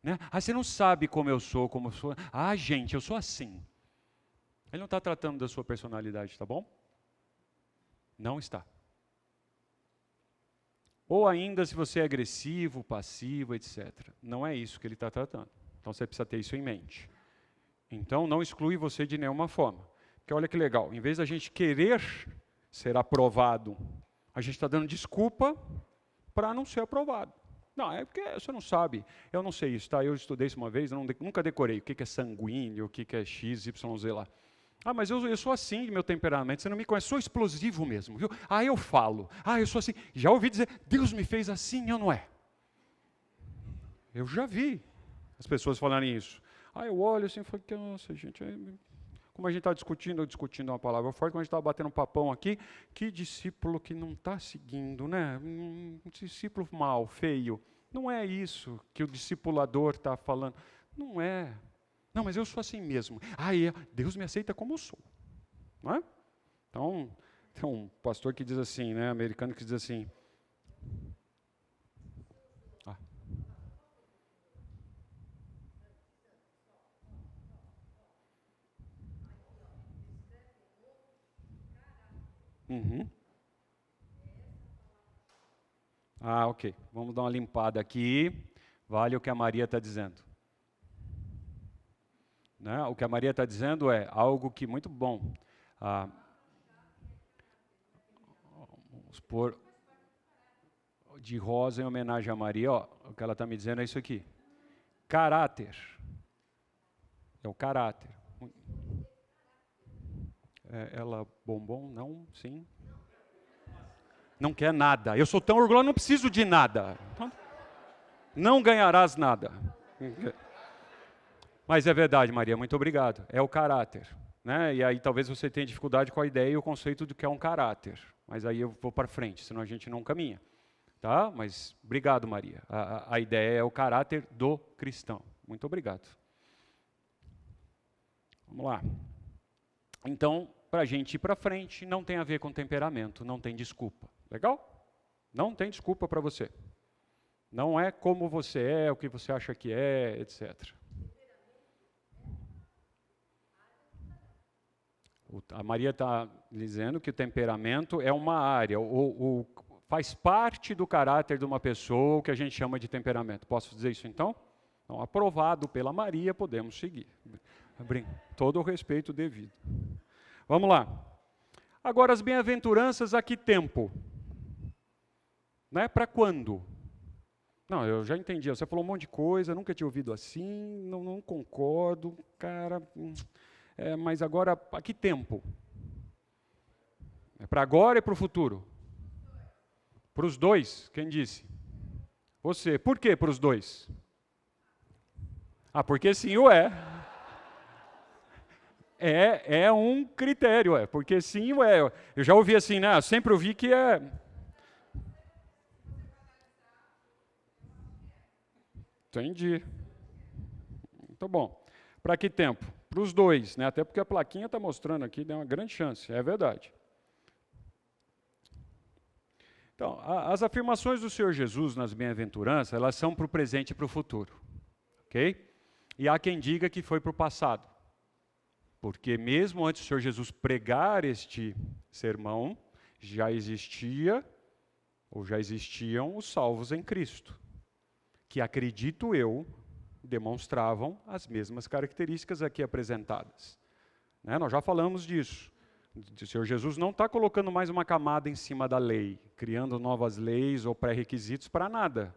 né? Você não sabe como eu sou, gente, eu sou assim. Ele não está tratando da sua personalidade, tá bom? Não está. Ou ainda se você é agressivo, passivo, etc. Não é isso que ele está tratando. Então você precisa ter isso em mente. Então não exclui você de nenhuma forma. Porque olha que legal, em vez da gente querer ser aprovado, a gente está dando desculpa para não ser aprovado. Não, é porque você não sabe, eu não sei isso, tá? Eu estudei isso uma vez, nunca decorei o que é sanguíneo, o que é X, Y, Z lá. Mas eu sou assim, meu temperamento, você não me conhece, sou explosivo mesmo, viu? Eu falo, eu sou assim. Já ouvi dizer, Deus me fez assim, eu não é. Eu já vi as pessoas falarem isso. Eu olho assim e falo, nossa, gente, como a gente está discutindo uma palavra forte, como a gente está batendo um papão aqui, que discípulo que não está seguindo, né? Um discípulo mau, feio. Não é isso que o discipulador está falando. Não é. Não, mas eu sou assim mesmo. Deus me aceita como eu sou. Não é? Então, tem um pastor que diz assim, né, americano que diz assim. Uhum. Ok. Vamos dar uma limpada aqui. Vale o que a Maria está dizendo. Né? O que a Maria está dizendo é algo que muito bom. Vamos pôr de rosa em homenagem a Maria. O que ela está me dizendo é isso aqui. Caráter. É o caráter. Ela, bombom? Não? Sim? Não quer nada. Eu sou tão orgulhoso, não preciso de nada. Não ganharás nada. Mas é verdade, Maria, muito obrigado. É o caráter. Né? E aí talvez você tenha dificuldade com a ideia e o conceito do que é um caráter. Mas aí eu vou para frente, senão a gente não caminha. Tá? Mas obrigado, Maria. A ideia é o caráter do cristão. Muito obrigado. Vamos lá. Então, para a gente ir para frente, não tem a ver com temperamento, não tem desculpa. Legal? Não tem desculpa para você. Não é como você é, o que você acha que é, etc. A Maria está dizendo que o temperamento é uma área, faz parte do caráter de uma pessoa, o que a gente chama de temperamento. Posso dizer isso então? Então, aprovado pela Maria, podemos seguir. Todo o respeito devido. Vamos lá. Agora, as bem-aventuranças, a que tempo? Né? Para quando? Não, eu já entendi. Você falou um monte de coisa, nunca tinha ouvido assim, não concordo, cara. Mas agora, a que tempo? É para agora e para o futuro? Para os dois, quem disse? Você. Por que para os dois? Porque sim ou é. É um critério, porque sim ou é. Eu já ouvi assim, né? Eu sempre ouvi que é. Entendi. Muito bom. Para que tempo? Para os dois, né? Até porque a plaquinha está mostrando aqui, deu uma grande chance, é verdade. Então, as afirmações do Senhor Jesus nas bem-aventuranças, elas são para o presente e para o futuro, ok? E há quem diga que foi para o passado, porque mesmo antes do Senhor Jesus pregar este sermão, já existiam os salvos em Cristo, que acredito eu, demonstravam as mesmas características aqui apresentadas. Né? Nós já falamos disso. O Senhor Jesus não está colocando mais uma camada em cima da lei, criando novas leis ou pré-requisitos para nada.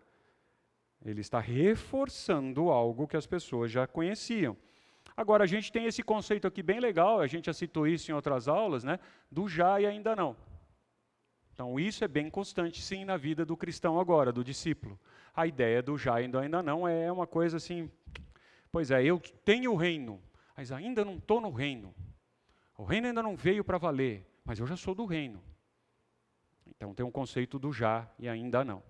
Ele está reforçando algo que as pessoas já conheciam. Agora, a gente tem esse conceito aqui bem legal, a gente já citou isso em outras aulas, né? Do já e ainda não. Então, isso é bem constante, sim, na vida do cristão agora, do discípulo. A ideia do já e do ainda não é uma coisa assim, pois é, eu tenho o reino, mas ainda não estou no reino. O reino ainda não veio para valer, mas eu já sou do reino. Então, tem um conceito do já e ainda não.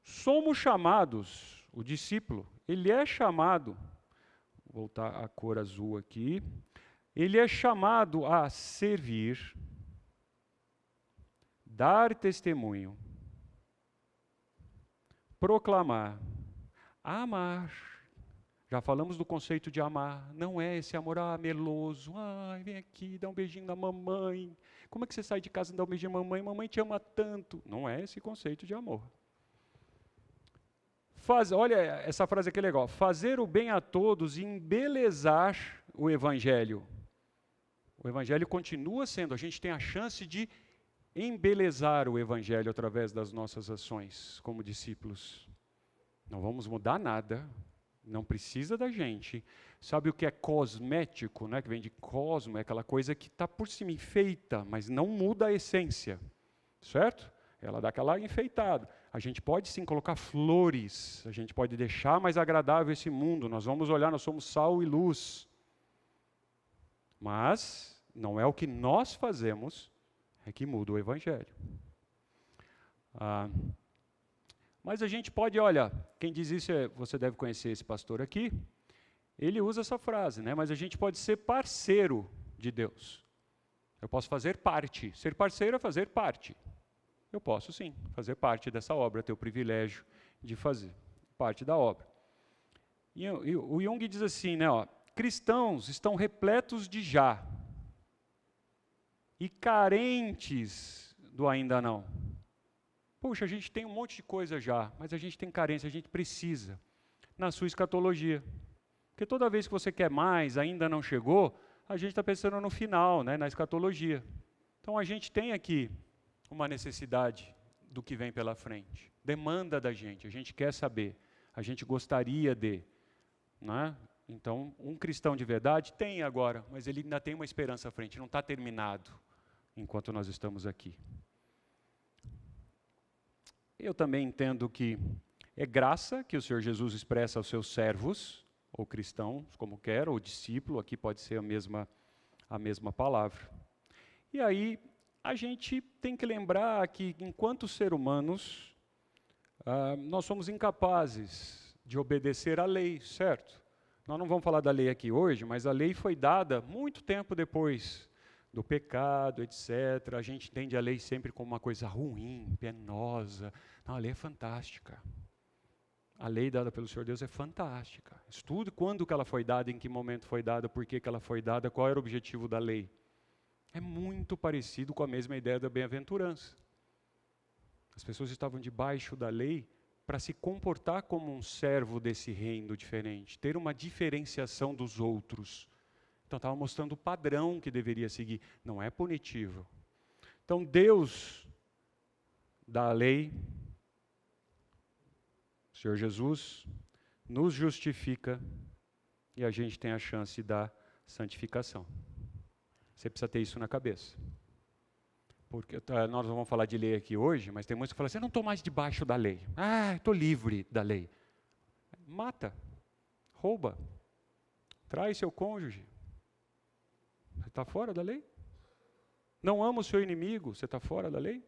Somos chamados, o discípulo, ele é chamado, vou voltar a cor azul aqui, ele é chamado a servir, dar testemunho, proclamar, amar. Já falamos do conceito de amar, não é esse amor meloso, vem aqui, dá um beijinho na mamãe. Como é que você sai de casa e dá um beijinho na mamãe? Mamãe te ama tanto. Não é esse conceito de amor. Olha, essa frase aqui é legal. Fazer o bem a todos e embelezar o Evangelho. O Evangelho continua sendo, a gente tem a chance de embelezar o Evangelho através das nossas ações como discípulos. Não vamos mudar nada, não precisa da gente. Sabe o que é cosmético, né? Que vem de cosmo, é aquela coisa que está por cima, enfeita, mas não muda a essência, certo? Ela dá aquela enfeitada. A gente pode sim colocar flores, a gente pode deixar mais agradável esse mundo, nós vamos olhar, nós somos sal e luz. Mas não é o que nós fazemos, é que muda o Evangelho. Mas a gente pode, olha, quem diz isso, você deve conhecer esse pastor aqui, ele usa essa frase, né? Mas a gente pode ser parceiro de Deus. Eu posso fazer parte, ser parceiro é fazer parte. Eu posso sim, fazer parte dessa obra, ter o privilégio de fazer parte da obra. E o Jung diz assim, né, cristãos estão repletos de já e carentes do ainda não. Puxa, a gente tem um monte de coisa já, mas a gente tem carência, a gente precisa. Na sua escatologia. Porque toda vez que você quer mais, ainda não chegou, a gente está pensando no final, né, na escatologia. Então a gente tem aqui uma necessidade do que vem pela frente. Demanda da gente, a gente quer saber, a gente gostaria de. Né? Então, um cristão de verdade tem agora, mas ele ainda tem uma esperança à frente, não está terminado enquanto nós estamos aqui. Eu também entendo que é graça que o Senhor Jesus expressa aos seus servos, ou cristãos, como quer, ou discípulo, aqui pode ser a mesma palavra. E aí, a gente tem que lembrar que, enquanto seres humanos, nós somos incapazes de obedecer à lei, certo? Nós não vamos falar da lei aqui hoje, mas a lei foi dada muito tempo depois do pecado, etc. A gente entende a lei sempre como uma coisa ruim, penosa. Não, a lei é fantástica. A lei dada pelo Senhor Deus é fantástica. Estude quando que ela foi dada, em que momento foi dada, por que ela foi dada, qual era o objetivo da lei. É muito parecido com a mesma ideia da bem-aventurança. As pessoas estavam debaixo da lei para se comportar como um servo desse reino diferente, ter uma diferenciação dos outros. Então estava mostrando o padrão que deveria seguir, não é punitivo. Então Deus dá a lei, o Senhor Jesus nos justifica e a gente tem a chance da santificação. Você precisa ter isso na cabeça. Porque nós não vamos falar de lei aqui hoje, mas tem muitos que falam assim, eu não estou mais debaixo da lei. Estou livre da lei. Mata, rouba, trai seu cônjuge. Você está fora da lei? Não ama o seu inimigo, você está fora da lei?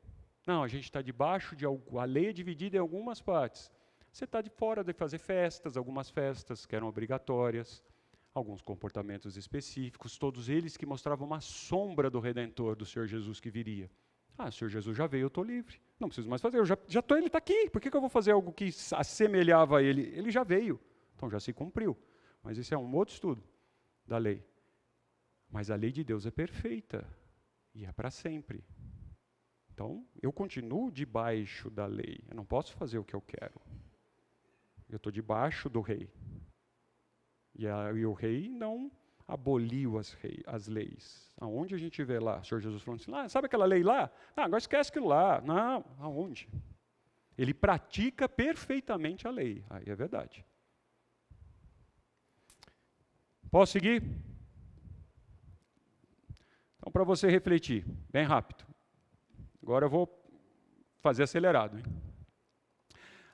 Não, a gente está debaixo de algo, a lei é dividida em algumas partes. Você está de fora de fazer festas, algumas festas que eram obrigatórias, alguns comportamentos específicos, todos eles que mostravam uma sombra do Redentor, do Senhor Jesus que viria. O Senhor Jesus já veio, eu estou livre, não preciso mais fazer, ele está aqui, por que eu vou fazer algo que assemelhava a ele? Ele já veio, então já se cumpriu. Mas esse é um outro estudo da lei. Mas a lei de Deus é perfeita e é para sempre. Então, eu continuo debaixo da lei, eu não posso fazer o que eu quero. Eu estou debaixo do rei. E o rei não aboliu as leis. Aonde a gente vê lá, o Senhor Jesus falando assim, sabe aquela lei lá? Agora esquece aquilo lá. Não, aonde? Ele pratica perfeitamente a lei. Aí é verdade. Posso seguir? Então, para você refletir, bem rápido. Agora eu vou fazer acelerado, hein?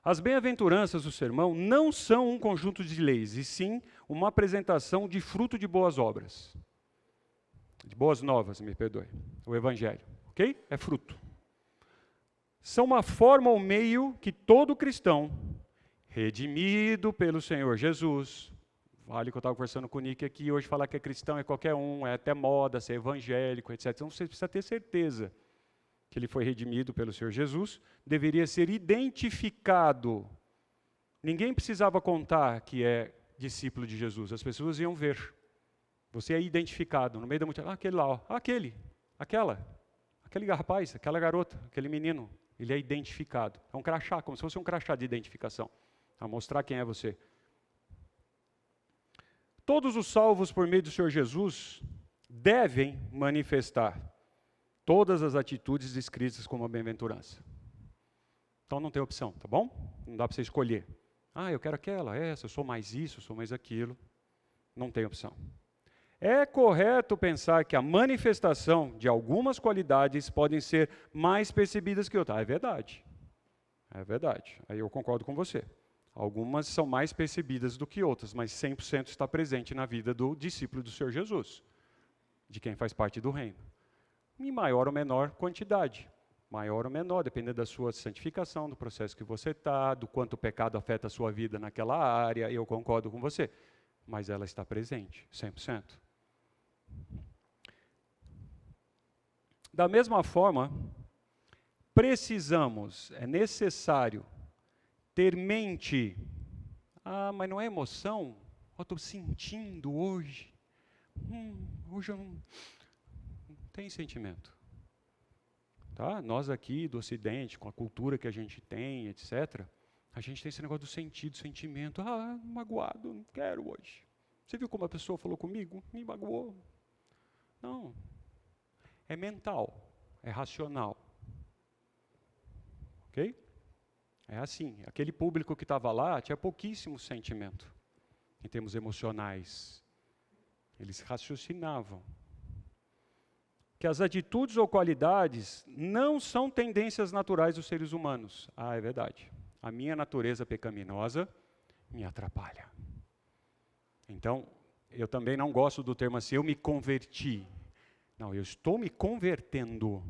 As bem-aventuranças do sermão não são um conjunto de leis, e sim uma apresentação de fruto de boas obras. De boas novas, me perdoe. O Evangelho, ok? É fruto. São uma forma ou meio que todo cristão, redimido pelo Senhor Jesus, vale que eu estava conversando com o Nick aqui, hoje falar que é cristão é qualquer um, é até moda, ser evangélico, etc. Então você precisa ter certeza que ele foi redimido pelo Senhor Jesus, deveria ser identificado. Ninguém precisava contar que é discípulo de Jesus, as pessoas iam ver. Você é identificado no meio da multidão. Aquele lá, ó, aquele, aquele rapaz, aquela garota, aquele menino, ele é identificado. É um crachá, como se fosse um crachá de identificação, para mostrar quem é você. Todos os salvos por meio do Senhor Jesus devem manifestar todas as atitudes descritas como a bem-aventurança. Então não tem opção, tá bom? Não dá para você escolher. Eu quero aquela, essa, eu sou mais isso, eu sou mais aquilo. Não tem opção. É correto pensar que a manifestação de algumas qualidades podem ser mais percebidas que outras. É verdade. É verdade. Aí eu concordo com você. Algumas são mais percebidas do que outras, mas 100% está presente na vida do discípulo do Senhor Jesus, de quem faz parte do reino. Em maior ou menor quantidade. Maior ou menor, dependendo da sua santificação, do processo que você está, do quanto o pecado afeta a sua vida naquela área, eu concordo com você. Mas ela está presente, 100%. Da mesma forma, é necessário ter mente. Mas não é emoção? Eu estou sentindo hoje. Hoje eu não tem sentimento. Tá? Nós aqui do Ocidente, com a cultura que a gente tem, etc., a gente tem esse negócio do sentido, sentimento. Magoado, não quero hoje. Você viu como a pessoa falou comigo? Me magoou. Não. É mental, é racional. Ok? É assim, aquele público que estava lá tinha pouquíssimo sentimento, em termos emocionais. Eles raciocinavam. Que as atitudes ou qualidades não são tendências naturais dos seres humanos. É verdade. A minha natureza pecaminosa me atrapalha. Então, eu também não gosto do termo assim, eu me converti. Não, eu estou me convertendo.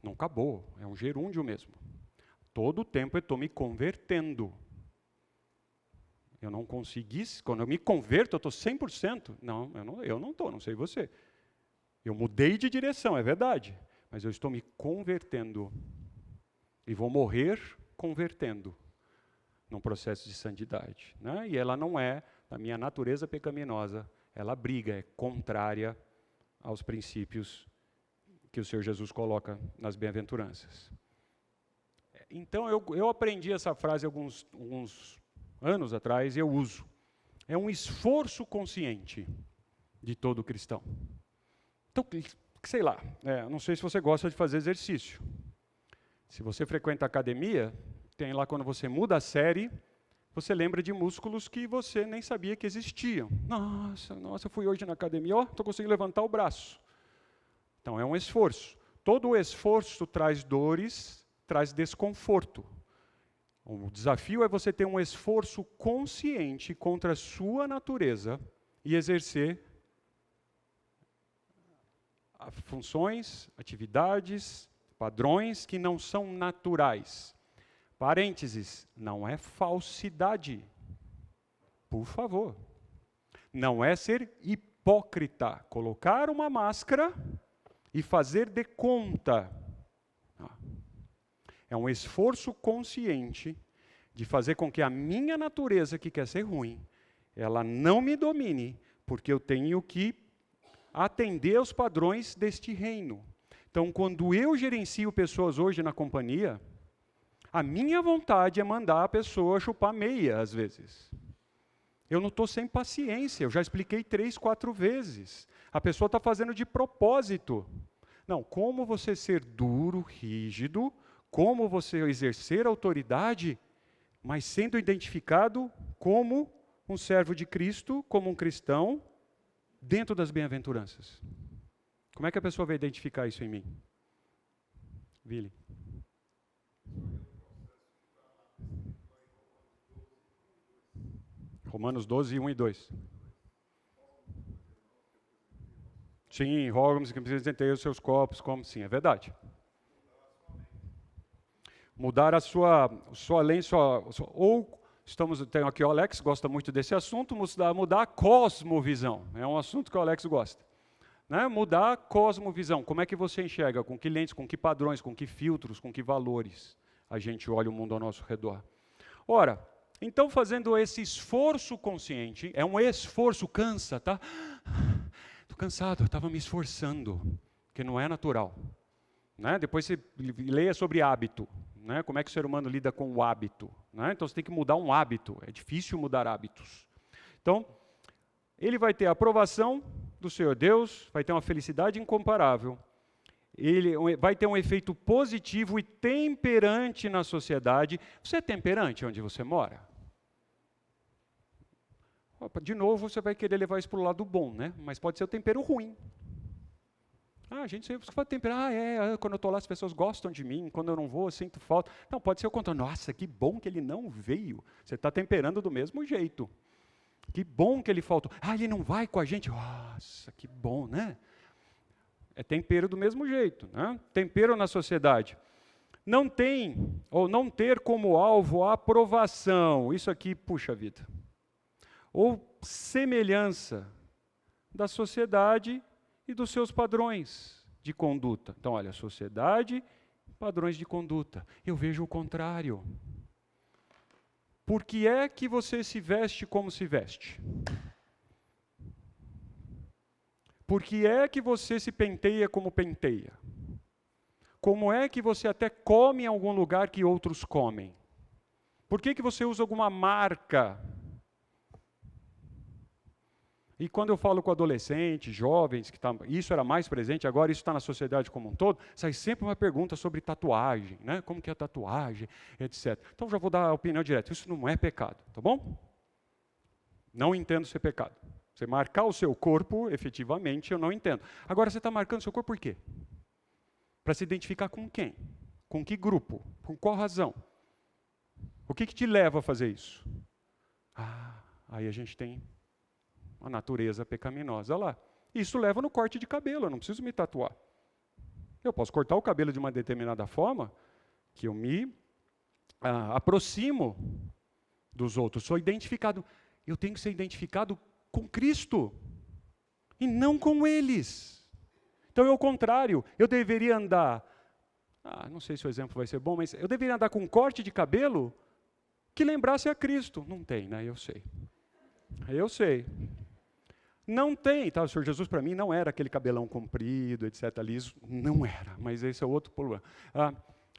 Não acabou, é um gerúndio mesmo. Todo o tempo eu estou me convertendo. Eu não consegui, quando eu me converto, eu estou 100%. Não, eu não estou, não sei você. Eu mudei de direção, é verdade, mas eu estou me convertendo. E vou morrer convertendo, num processo de santidade. Né? E ela não é, da minha natureza pecaminosa, ela briga, é contrária aos princípios que o Senhor Jesus coloca nas bem-aventuranças. Então, eu aprendi essa frase alguns anos atrás e eu uso. É um esforço consciente de todo cristão. Então, sei lá, não sei se você gosta de fazer exercício. Se você frequenta a academia, tem lá quando você muda a série, você lembra de músculos que você nem sabia que existiam. Nossa, eu fui hoje na academia, estou conseguindo levantar o braço. Então, é um esforço. Todo o esforço traz dores, traz desconforto. O desafio é você ter um esforço consciente contra a sua natureza e exercer funções, atividades, padrões que não são naturais. Parênteses, não é falsidade. Por favor. Não é ser hipócrita. Colocar uma máscara e fazer de conta. É um esforço consciente de fazer com que a minha natureza, que quer ser ruim, ela não me domine, porque eu tenho que atender aos padrões deste reino. Então, quando eu gerencio pessoas hoje na companhia, a minha vontade é mandar a pessoa chupar meia, às vezes. Eu não estou sem paciência, eu já expliquei 3, 4 vezes. A pessoa está fazendo de propósito. Não, como você ser duro, rígido, como você exercer autoridade, mas sendo identificado como um servo de Cristo, como um cristão, dentro das bem-aventuranças? Como é que a pessoa vai identificar isso em mim? Vili. Romanos 12, 1 e 2. Sim, rogo-me que apresentei os seus corpos como sim, é verdade. Mudar a sua lente, ou tem aqui o Alex, gosta muito desse assunto, mudar a cosmovisão. É um assunto que o Alex gosta. Né? Mudar a cosmovisão. Como é que você enxerga? Com que lentes, com que padrões, com que filtros, com que valores a gente olha o mundo ao nosso redor. Ora, então fazendo esse esforço consciente, é um esforço, cansa, tá? Estou cansado, eu estava me esforçando, que não é natural. Né? Depois você leia sobre hábito. Né? Como é que o ser humano lida com o hábito? Né? Então você tem que mudar um hábito, é difícil mudar hábitos. Então, ele vai ter a aprovação do Senhor Deus, vai ter uma felicidade incomparável, ele vai ter um efeito positivo e temperante na sociedade. Você é temperante onde você mora? De novo, você vai querer levar isso para o lado bom, né? Mas pode ser o tempero ruim. A gente sempre fala temperar, quando eu estou lá as pessoas gostam de mim, quando eu não vou eu sinto falta. Não, pode ser o contrário. Nossa, que bom que ele não veio. Você está temperando do mesmo jeito. Que bom que ele faltou. Ele não vai com a gente. Nossa, que bom, né? É tempero do mesmo jeito, né? Tempero na sociedade. Não tem, ou não ter como alvo a aprovação. Isso aqui, puxa vida. Ou semelhança da sociedade e dos seus padrões de conduta. Então, olha, sociedade, padrões de conduta. Eu vejo o contrário. Por que é que você se veste como se veste? Por que é que você se penteia como penteia? Como é que você até come em algum lugar que outros comem? Por que você usa alguma marca? E quando eu falo com adolescentes, jovens, isso era mais presente, agora isso está na sociedade como um todo, sai sempre uma pergunta sobre tatuagem, né? Como que é a tatuagem, etc. Então já vou dar a opinião direta, isso não é pecado, tá bom? Não entendo ser pecado. Você marcar o seu corpo, efetivamente, eu não entendo. Agora, você está marcando o seu corpo por quê? Para se identificar com quem? Com que grupo? Com qual razão? O que te leva a fazer isso? Aí a gente tem a natureza pecaminosa lá. Isso leva no corte de cabelo, eu não preciso me tatuar. Eu posso cortar o cabelo de uma determinada forma que eu me aproximo dos outros. Sou identificado. Eu tenho que ser identificado com Cristo e não com eles. Então é o contrário. Eu deveria andar, não sei se o exemplo vai ser bom, mas eu deveria andar com um corte de cabelo que lembrasse a Cristo. Não tem, né? Eu sei. Não tem, tá? O Senhor Jesus para mim não era aquele cabelão comprido, etc. liso, não era, mas esse é outro problema.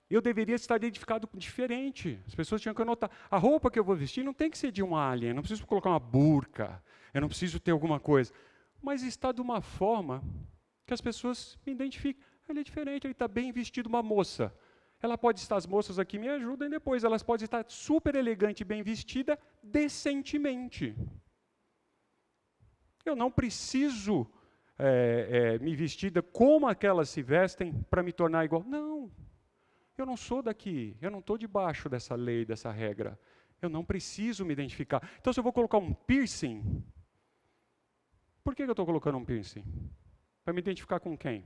Eu deveria estar identificado diferente. As pessoas tinham que notar. A roupa que eu vou vestir não tem que ser de um alien, eu não preciso colocar uma burca, eu não preciso ter alguma coisa. Mas está de uma forma que as pessoas me identificam. Ele é diferente, ele está bem vestido, uma moça. Ela pode estar, as moças aqui me ajudem depois, elas podem estar super elegante e bem vestida, decentemente. Eu não preciso me vestir como aquelas se vestem para me tornar igual. Não, eu não sou daqui, eu não estou debaixo dessa lei, dessa regra. Eu não preciso me identificar. Então, se eu vou colocar um piercing, por que eu estou colocando um piercing? Para me identificar com quem?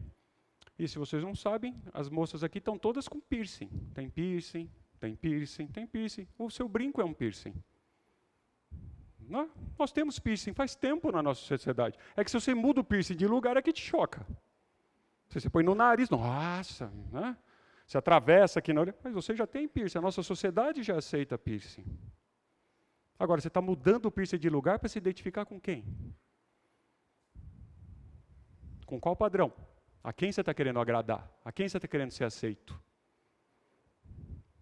E se vocês não sabem, as moças aqui estão todas com piercing. Tem piercing, tem piercing, tem piercing. O seu brinco é um piercing. Não? Nós temos piercing faz tempo na nossa sociedade. É que se você muda o piercing de lugar, é que te choca. Se você põe no nariz, nossa, né? Você atravessa aqui na orelha, mas você já tem piercing. A nossa sociedade já aceita piercing. Agora, você está mudando o piercing de lugar para se identificar com quem? Com qual padrão? A quem você está querendo agradar? A quem você está querendo ser aceito?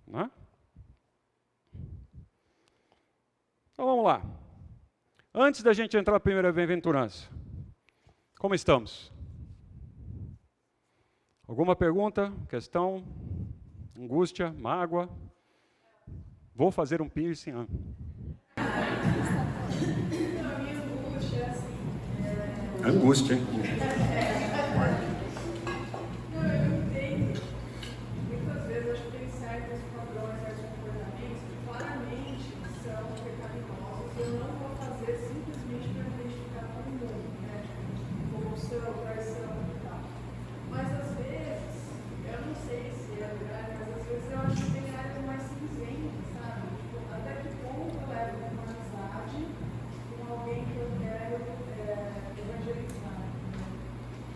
Não é? Então vamos lá. Antes da gente entrar na primeira bem-aventurança, como estamos? Alguma pergunta, questão, angústia, mágoa? Vou fazer um piercing. A minha angústia é assim. Angústia, hein? Não, eu entendo. Muitas vezes acho que tem certos padrões, certos comportamentos que claramente são pecaminosos. Eu não vou fazer simplesmente para me identificar com o mundo, né? Tipo, corrupção, traição e tal. Mas às vezes, eu não sei se é verdade, mas às vezes eu acho que tem áreas mais cinzentas, sabe? Tipo, até que ponto eu levo uma amizade com alguém que eu quero evangelizar.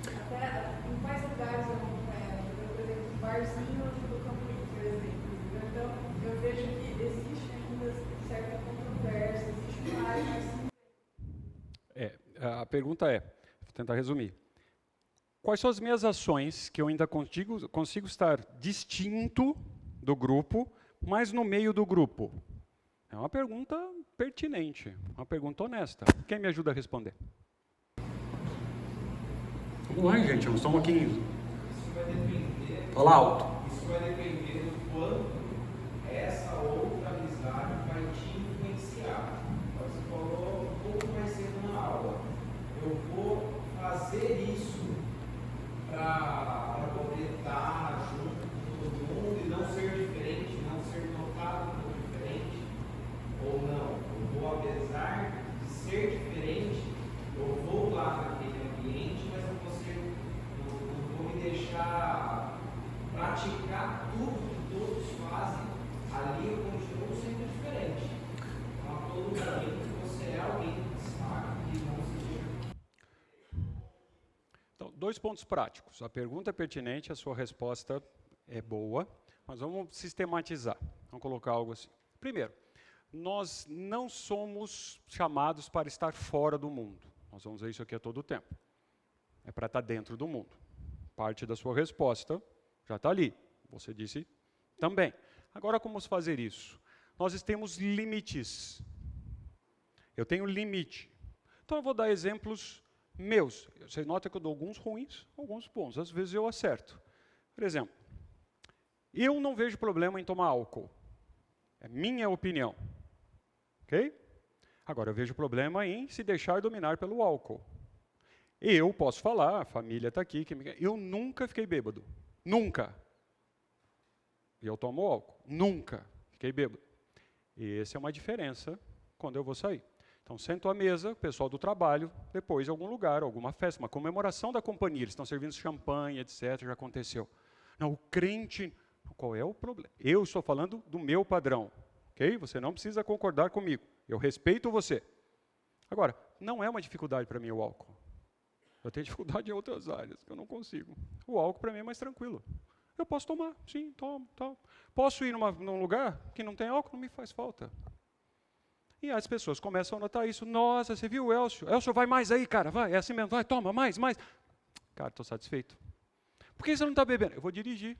Até em quais lugares eu não quero. Por exemplo, barzinho do Campo, por exemplo. Então, eu vejo que existe ainda certa controvérsia, existe uma área mais cinzenta. A pergunta é, vou tentar resumir. Quais são as minhas ações que eu ainda consigo estar distinto do grupo, mas no meio do grupo? É uma pergunta pertinente, uma pergunta honesta. Quem me ajuda a responder? Vamos lá, gente, nós estamos aqui. Isso vai depender. Fala alto. Isso vai depender do quanto essa outra amizade vai te influenciar. Você falou um pouco mais cedo na aula. Eu vou fazer isso para poder estar junto com todo mundo e não ser diferente, não ser notado como diferente, ou não. Eu vou, apesar de ser diferente, eu vou lá naquele ambiente, mas eu não vou me deixar praticar tudo que todos fazem. Ali eu continuo sendo diferente. Então, a todo momento você é alguém que destaca e não se deixa. Então, 2 pontos práticos. A pergunta é pertinente, a sua resposta é boa, mas vamos sistematizar. Vamos colocar algo assim. Primeiro, nós não somos chamados para estar fora do mundo. Nós vamos ver isso aqui a todo tempo. É para estar dentro do mundo. Parte da sua resposta já está ali. Você disse também. Agora, como fazer isso? Nós temos limites. Eu tenho limite. Então, eu vou dar exemplos meus. Você nota que eu dou alguns ruins, alguns bons. Às vezes eu acerto. Por exemplo, eu não vejo problema em tomar álcool. É minha opinião. Ok? Agora, eu vejo problema em se deixar dominar pelo álcool. Eu posso falar, a família está aqui, eu nunca fiquei bêbado. Nunca. E eu tomo álcool. Nunca fiquei bêbado. E essa é uma diferença quando eu vou sair. Então, sento à mesa, o pessoal do trabalho, depois em algum lugar, alguma festa, uma comemoração da companhia, eles estão servindo champanhe, etc., já aconteceu. Não, o crente, qual é o problema? Eu estou falando do meu padrão, ok? Você não precisa concordar comigo, eu respeito você. Agora, não é uma dificuldade para mim o álcool. Eu tenho dificuldade em outras áreas, que eu não consigo. O álcool para mim é mais tranquilo. Eu posso tomar, sim, tomo. Posso ir num lugar que não tem álcool, não me faz falta. E as pessoas começam a notar isso. Nossa, você viu o Elcio? Elcio, vai mais aí, cara, vai, é assim mesmo, vai, toma, mais. Cara, estou satisfeito. Por que você não está bebendo? Eu vou dirigir.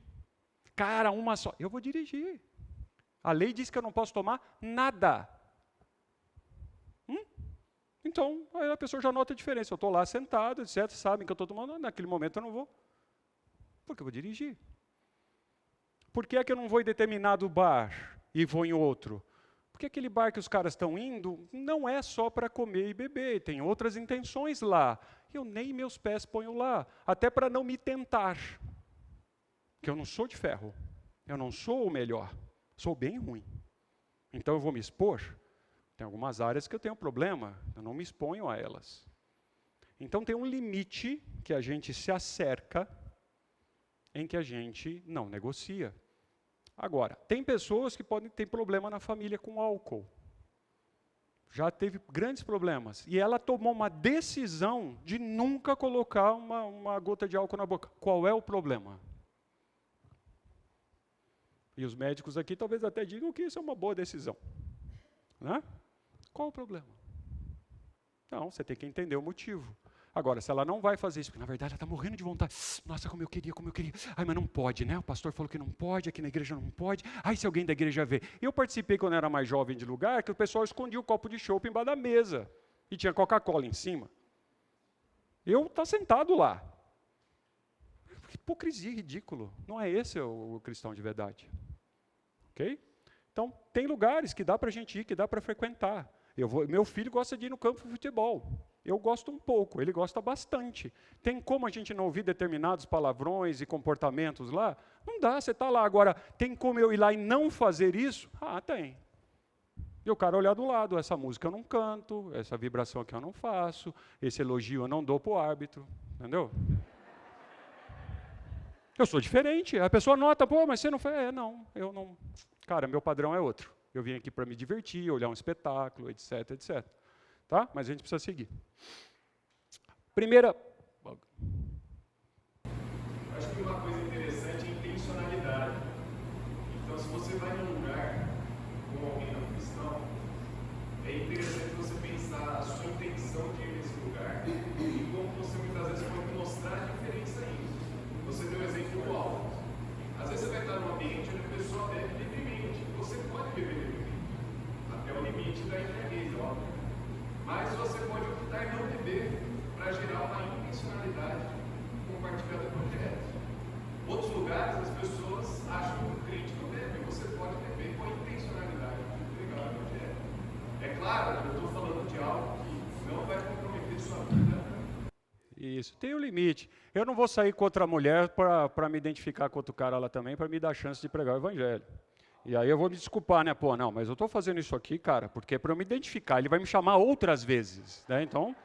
Cara, uma só. Eu vou dirigir. A lei diz que eu não posso tomar nada. Então, aí a pessoa já nota a diferença. Eu estou lá sentado, etc., sabem que eu estou tomando, naquele momento eu não vou. Porque eu vou dirigir. Por que é que eu não vou em determinado bar e vou em outro? Porque aquele bar que os caras estão indo não é só para comer e beber, tem outras intenções lá. Eu nem meus pés ponho lá, até para não me tentar. Porque eu não sou de ferro, eu não sou o melhor, sou bem ruim. Então eu vou me expor. Tem algumas áreas que eu tenho problema, eu não me exponho a elas. Então tem um limite que a gente se acerca, em que a gente não negocia. Agora, tem pessoas que podem ter problema na família com álcool. Já teve grandes problemas. E ela tomou uma decisão de nunca colocar uma gota de álcool na boca. Qual é o problema? E os médicos aqui talvez até digam que isso é uma boa decisão. Né? Qual o problema? Não, você tem que entender o motivo. Agora, se ela não vai fazer isso, porque na verdade ela está morrendo de vontade. Nossa, como eu queria. Ai, mas não pode, né? O pastor falou que não pode, aqui na igreja não pode. Ai, se alguém da igreja vê. Eu participei quando eu era mais jovem de lugar, que o pessoal escondia o copo de chopp embaixo da mesa. E tinha Coca-Cola em cima. Eu estava sentado lá. Que hipocrisia, ridículo. Não é esse o cristão de verdade. Ok? Então, tem lugares que dá para a gente ir, que dá para frequentar. Meu filho gosta de ir no campo de futebol. Eu gosto um pouco, ele gosta bastante. Tem como a gente não ouvir determinados palavrões e comportamentos lá? Não dá, você está lá. Agora, tem como eu ir lá e não fazer isso? Ah, tem. E o cara olhar do lado, essa música eu não canto, essa vibração aqui eu não faço, esse elogio eu não dou para o árbitro, entendeu? Eu sou diferente, a pessoa nota, pô, mas você não fez. Não, eu não. Cara, meu padrão é outro. Eu vim aqui para me divertir, olhar um espetáculo, etc, etc. Tá? Mas a gente precisa seguir. Primeira. Acho que uma coisa interessante é a intencionalidade. Então, se você vai num lugar com alguém não cristão, é interessante você pensar a sua intenção de ir nesse lugar e como você muitas vezes pode mostrar a diferença nisso. Você deu um exemplo do álcool. Às vezes você vai estar num ambiente onde a pessoa bebe livremente. Você pode beber livremente, até o limite da embriaguez, óbvio. Mas você pode optar em não beber para gerar uma intencionalidade compartilhada do evangelho. Outros lugares as pessoas acham que o crente não bebe, você pode beber com a intencionalidade de pregar o evangelho. É claro, eu estou falando de algo que não vai comprometer sua vida. Isso, tem um limite. Eu não vou sair com outra mulher para me identificar com outro cara lá também, para me dar chance de pregar o evangelho. E aí eu vou me desculpar, né? Pô, não, mas eu estou fazendo isso aqui, cara, porque é para eu me identificar. Ele vai me chamar outras vezes, né? Então,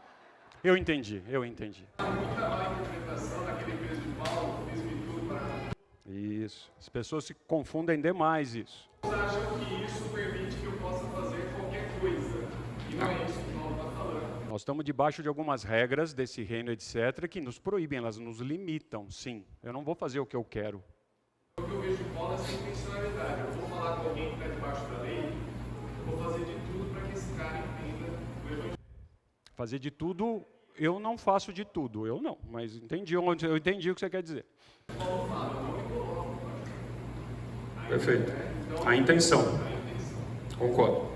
eu entendi. Muita má interpretação daquele peso de Paulo, fiz-me tudo para... Isso, as pessoas se confundem demais isso. acham que isso permite que eu possa fazer qualquer coisa. E não é isso que Paulo está falando. Nós estamos debaixo de algumas regras desse reino, etc., que nos proíbem, elas nos limitam, sim. Eu não vou fazer o que eu quero. O que eu vejo em Paulo é essa intencionalidade. Eu vou falar com alguém que está debaixo da lei, eu vou fazer de tudo para que esse cara entenda o evangelho. Fazer de tudo, eu não faço de tudo, eu não, mas eu entendi o que você quer dizer. Paulo fala, eu não me coloco. Perfeito. A intenção. Concordo.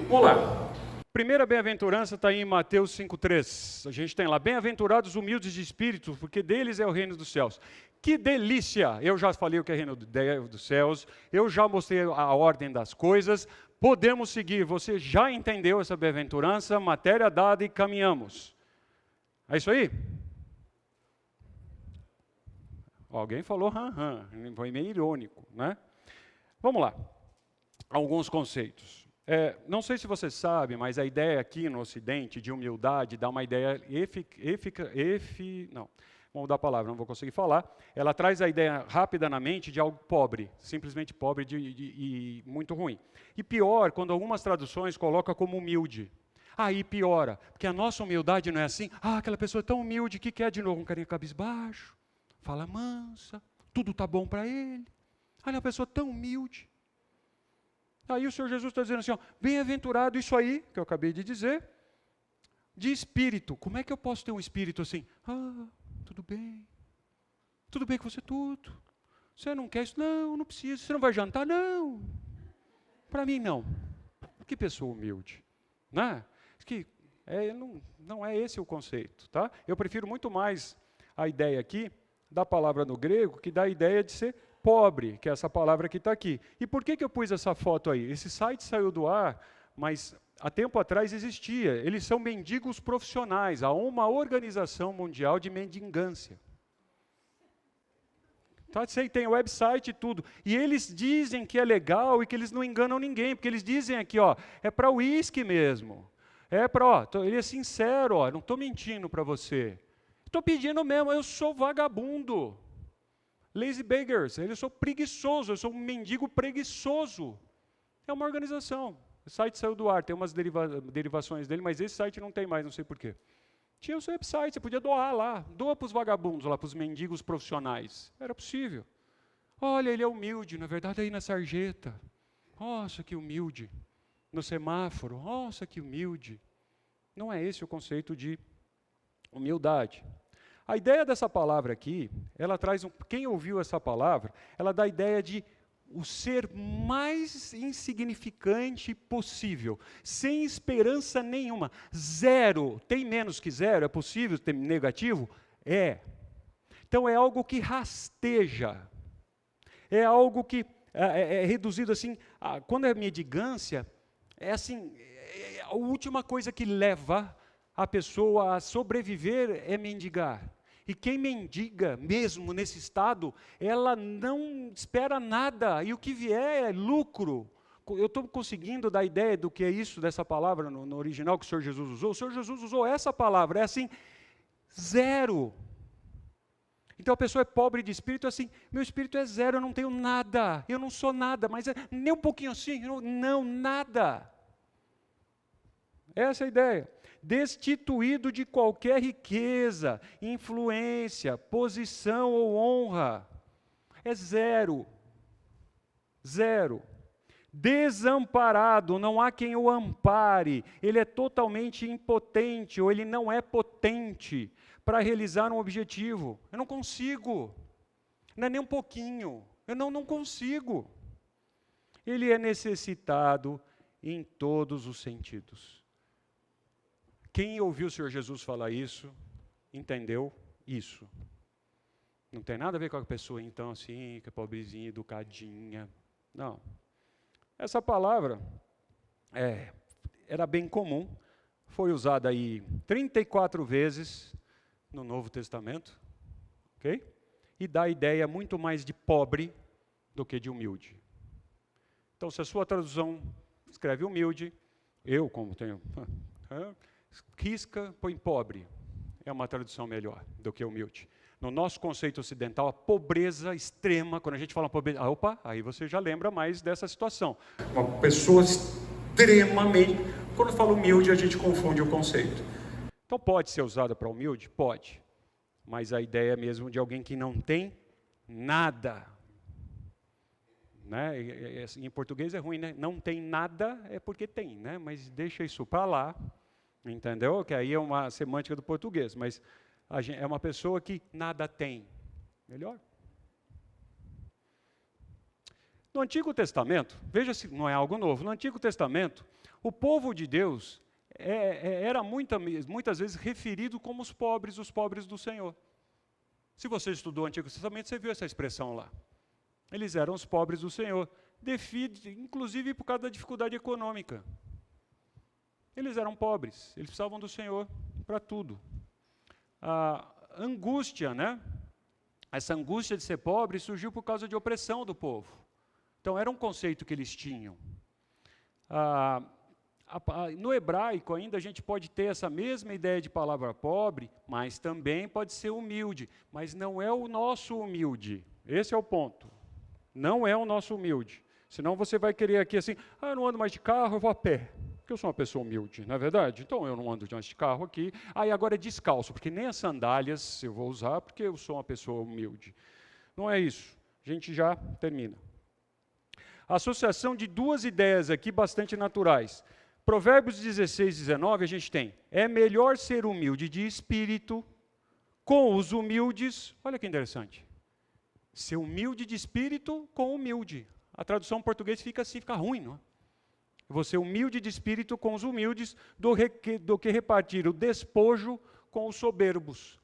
Vamos lá. Primeira bem-aventurança está em Mateus 5,3. A gente tem lá, bem-aventurados humildes de espírito, porque deles é o reino dos céus. Que delícia! Eu já falei o que é reino dos céus, eu já mostrei a ordem das coisas, podemos seguir. Você já entendeu essa bem-aventurança, matéria dada e caminhamos. É isso aí? Alguém falou, foi meio irônico, né? Vamos lá. Alguns conceitos. Não sei se você sabe, mas a ideia aqui no Ocidente de humildade dá uma ideia não, vamos mudar a palavra, não vou conseguir falar. Ela traz a ideia rápida na mente de algo pobre, simplesmente pobre e muito ruim. E pior, quando algumas traduções colocam como humilde. Aí piora, porque a nossa humildade não é assim. Aquela pessoa é tão humilde que quer de novo um carinha cabisbaixo, fala mansa, tudo está bom para ele. Olha, a pessoa tão humilde. Aí o Senhor Jesus está dizendo assim, bem-aventurado isso aí, que eu acabei de dizer, de espírito. Como é que eu posso ter um espírito assim? Tudo bem com você tudo. Você não quer isso? Não, não precisa. Você não vai jantar? Não. Para mim, não. Que pessoa humilde. Né? Não é esse o conceito. Tá? Eu prefiro muito mais a ideia aqui da palavra no grego, que dá a ideia de ser pobre, que é essa palavra que está aqui. E por que eu pus essa foto aí? Esse site saiu do ar, mas há tempo atrás existia. Eles são mendigos profissionais. Há uma organização mundial de mendigância. Tá? Tem website e tudo. E eles dizem que é legal e que eles não enganam ninguém, porque eles dizem aqui, é para uísque mesmo. É para, ele é sincero, não estou mentindo para você. Estou pedindo mesmo, eu sou vagabundo. Lazy beggars, eu sou preguiçoso, eu sou um mendigo preguiçoso. É uma organização. O site saiu do ar, tem umas derivações dele, mas esse site não tem mais, não sei porquê. Tinha o seu website, você podia doar lá. Doa para os vagabundos lá, para os mendigos profissionais. Era possível. Olha, ele é humilde, na verdade aí na sarjeta. Nossa, que humilde. No semáforo, nossa, que humilde. Não é esse o conceito de humildade. A ideia dessa palavra aqui, ela traz, quem ouviu essa palavra, ela dá a ideia de o ser mais insignificante possível, sem esperança nenhuma, zero, tem menos que zero, é possível ter negativo? É. Então é algo que rasteja, é algo que é reduzido assim, quando é mendigância, é assim, a última coisa que leva a pessoa a sobreviver é mendigar. E quem mendiga mesmo nesse estado, ela não espera nada, e o que vier é lucro. Eu estou conseguindo dar ideia do que é isso, dessa palavra no original que o Senhor Jesus usou. O Senhor Jesus usou essa palavra, é assim, zero. Então a pessoa é pobre de espírito, assim, meu espírito é zero, eu não tenho nada, eu não sou nada, mas nem um pouquinho assim, não, nada. Essa é a ideia. Destituído de qualquer riqueza, influência, posição ou honra. É zero. Zero. Desamparado, não há quem o ampare. Ele é totalmente impotente, ou ele não é potente para realizar um objetivo. Eu não consigo. Não é nem um pouquinho. Eu não consigo. Ele é necessitado em todos os sentidos. Quem ouviu o Senhor Jesus falar isso, entendeu isso. Não tem nada a ver com a pessoa, então, assim, que é pobrezinha, educadinha. Não. Essa palavra era bem comum, foi usada aí 34 vezes no Novo Testamento, ok? E dá a ideia muito mais de pobre do que de humilde. Então, se a sua tradução escreve humilde, eu, como tenho... risca, põe pobre. É uma tradução melhor do que humilde. No nosso conceito ocidental, a pobreza extrema, quando a gente fala pobreza, aí você já lembra mais dessa situação. Uma pessoa extremamente... Quando fala humilde, a gente confunde o conceito. Então pode ser usada para humilde? Pode. Mas a ideia é mesmo de alguém que não tem nada. Né? Em português é ruim, né? Não tem nada é porque tem, né? Mas deixa isso para lá. Entendeu? Que aí é uma semântica do português, mas é uma pessoa que nada tem. Melhor. No Antigo Testamento, veja se não é algo novo, no Antigo Testamento, o povo de Deus era muitas vezes referido como os pobres do Senhor. Se você estudou o Antigo Testamento, você viu essa expressão lá. Eles eram os pobres do Senhor, inclusive por causa da dificuldade econômica. Eles eram pobres, eles precisavam do Senhor para tudo. A angústia, né? Essa angústia de ser pobre surgiu por causa de opressão do povo. Então, era um conceito que eles tinham. No hebraico, ainda a gente pode ter essa mesma ideia de palavra pobre, mas também pode ser humilde. Mas não é o nosso humilde. Esse é o ponto. Não é o nosso humilde. Senão você vai querer aqui assim, eu não ando mais de carro, eu vou a pé. Porque eu sou uma pessoa humilde, não é verdade? Então eu não ando mais de carro aqui. Aí agora é descalço, porque nem as sandálias eu vou usar, porque eu sou uma pessoa humilde. Não é isso. A gente já termina. Associação de duas ideias aqui bastante naturais. Provérbios 16, 19, a gente tem, é melhor ser humilde de espírito com os humildes. Olha que interessante. Ser humilde de espírito com humilde. A tradução em português fica assim, fica ruim, não é? Você humilde de espírito com os humildes, do que repartir o despojo com os soberbos.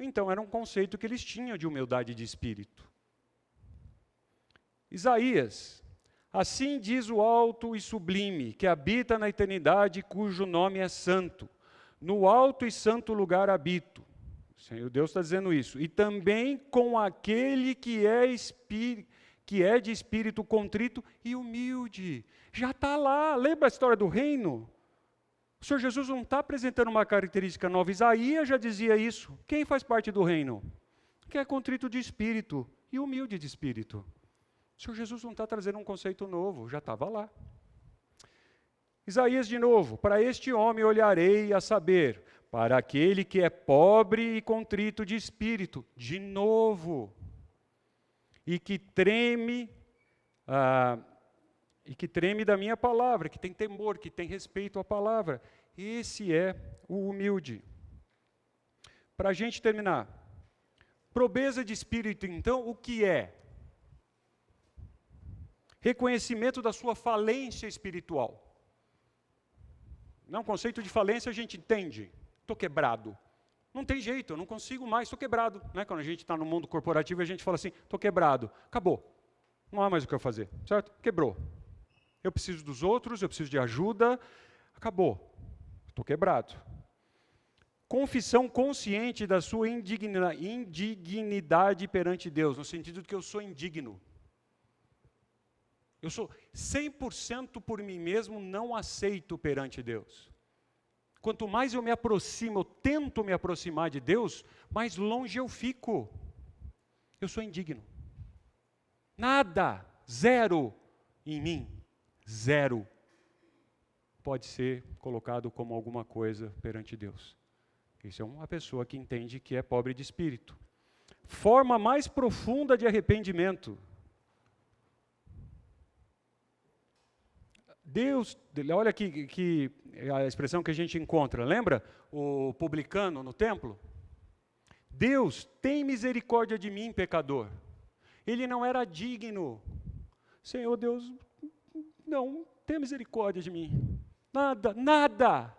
Então, era um conceito que eles tinham de humildade de espírito. Isaías, assim diz o alto e sublime, que habita na eternidade, cujo nome é santo. No alto e santo lugar habito. O Senhor Deus está dizendo isso. E também com aquele que é de espírito contrito e humilde. Já está lá. Lembra a história do reino? O Senhor Jesus não está apresentando uma característica nova. Isaías já dizia isso. Quem faz parte do reino? Quem é contrito de espírito e humilde de espírito. O Senhor Jesus não está trazendo um conceito novo. Já estava lá. Isaías de novo. Para este homem olharei, a saber, para aquele que é pobre e contrito de espírito. De novo. E que treme da minha palavra, que tem temor, que tem respeito à palavra. Esse é o humilde. Para a gente terminar, pobreza de espírito, então, o que é? Reconhecimento da sua falência espiritual. Não, o conceito de falência a gente entende. Estou quebrado. Não tem jeito, eu não consigo mais, estou quebrado. Né? Quando a gente está no mundo corporativo, a gente fala assim, estou quebrado. Acabou. Não há mais o que eu fazer, certo? Quebrou. Eu preciso dos outros, eu preciso de ajuda. Acabou. Estou quebrado. Confissão consciente da sua indignidade perante Deus, no sentido de que eu sou indigno. Eu sou 100% por mim mesmo, não aceito perante Deus. Quanto mais eu me aproximo, eu tento me aproximar de Deus, mais longe eu fico. Eu sou indigno. Nada, zero em mim, zero, pode ser colocado como alguma coisa perante Deus. Isso é uma pessoa que entende que é pobre de espírito. Forma mais profunda de arrependimento. Deus, olha aqui que a expressão que a gente encontra, lembra o publicano no templo? Deus, tem misericórdia de mim, pecador. Ele não era digno. Senhor Deus, não, tem misericórdia de mim. Nada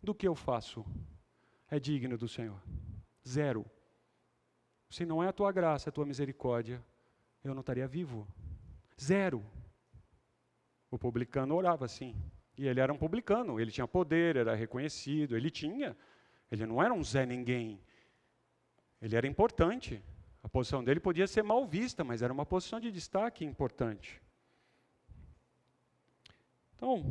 do que eu faço é digno do Senhor. Zero. Se não é a tua graça, a tua misericórdia, eu não estaria vivo. Zero. O publicano orava assim. E ele era um publicano, ele tinha poder, era reconhecido, ele não era um Zé Ninguém. Ele era importante. A posição dele podia ser mal vista, mas era uma posição de destaque importante. Então,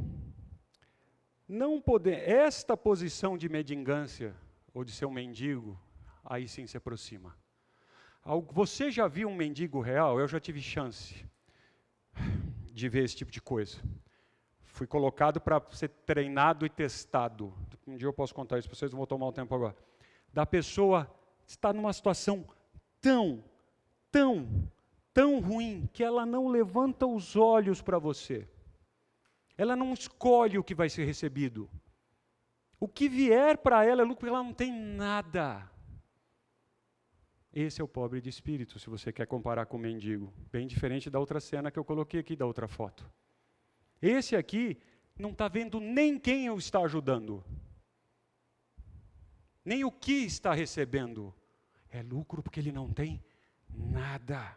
esta posição de mendigância, ou de ser um mendigo, aí sim se aproxima. Você já viu um mendigo real? Eu já tive chance de ver esse tipo de coisa. Fui colocado para ser treinado e testado. Um dia eu posso contar isso para vocês, não vou tomar o tempo agora. Da pessoa estar numa situação tão ruim, que ela não levanta os olhos para você. Ela não escolhe o que vai ser recebido. O que vier para ela é lucro, porque ela não tem nada. Esse é o pobre de espírito, se você quer comparar com o mendigo. Bem diferente da outra cena que eu coloquei aqui, da outra foto. Esse aqui não está vendo nem quem o está ajudando. Nem o que está recebendo. É lucro porque ele não tem nada.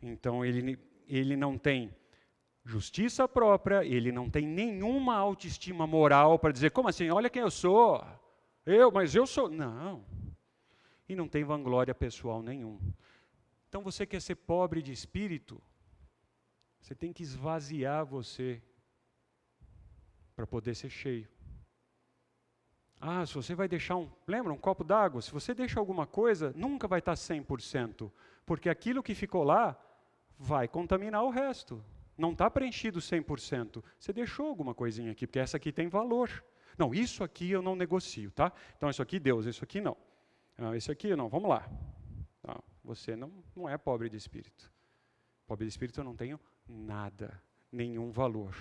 Então ele não tem justiça própria, ele não tem nenhuma autoestima moral para dizer, como assim, olha quem eu sou, mas eu sou, não. E não tem vanglória pessoal nenhum. Então você quer ser pobre de espírito, você tem que esvaziar você para poder ser cheio. Se você vai deixar lembra um copo d'água? Se você deixa alguma coisa, nunca vai estar 100%, porque aquilo que ficou lá vai contaminar o resto. Não está preenchido 100%. Você deixou alguma coisinha aqui, porque essa aqui tem valor. Não, isso aqui eu não negocio, tá? Então isso aqui Deus, isso aqui não. Isso aqui não, vamos lá. Não, você não é pobre de espírito. Pobre de espírito eu não tenho nada, nenhum valor.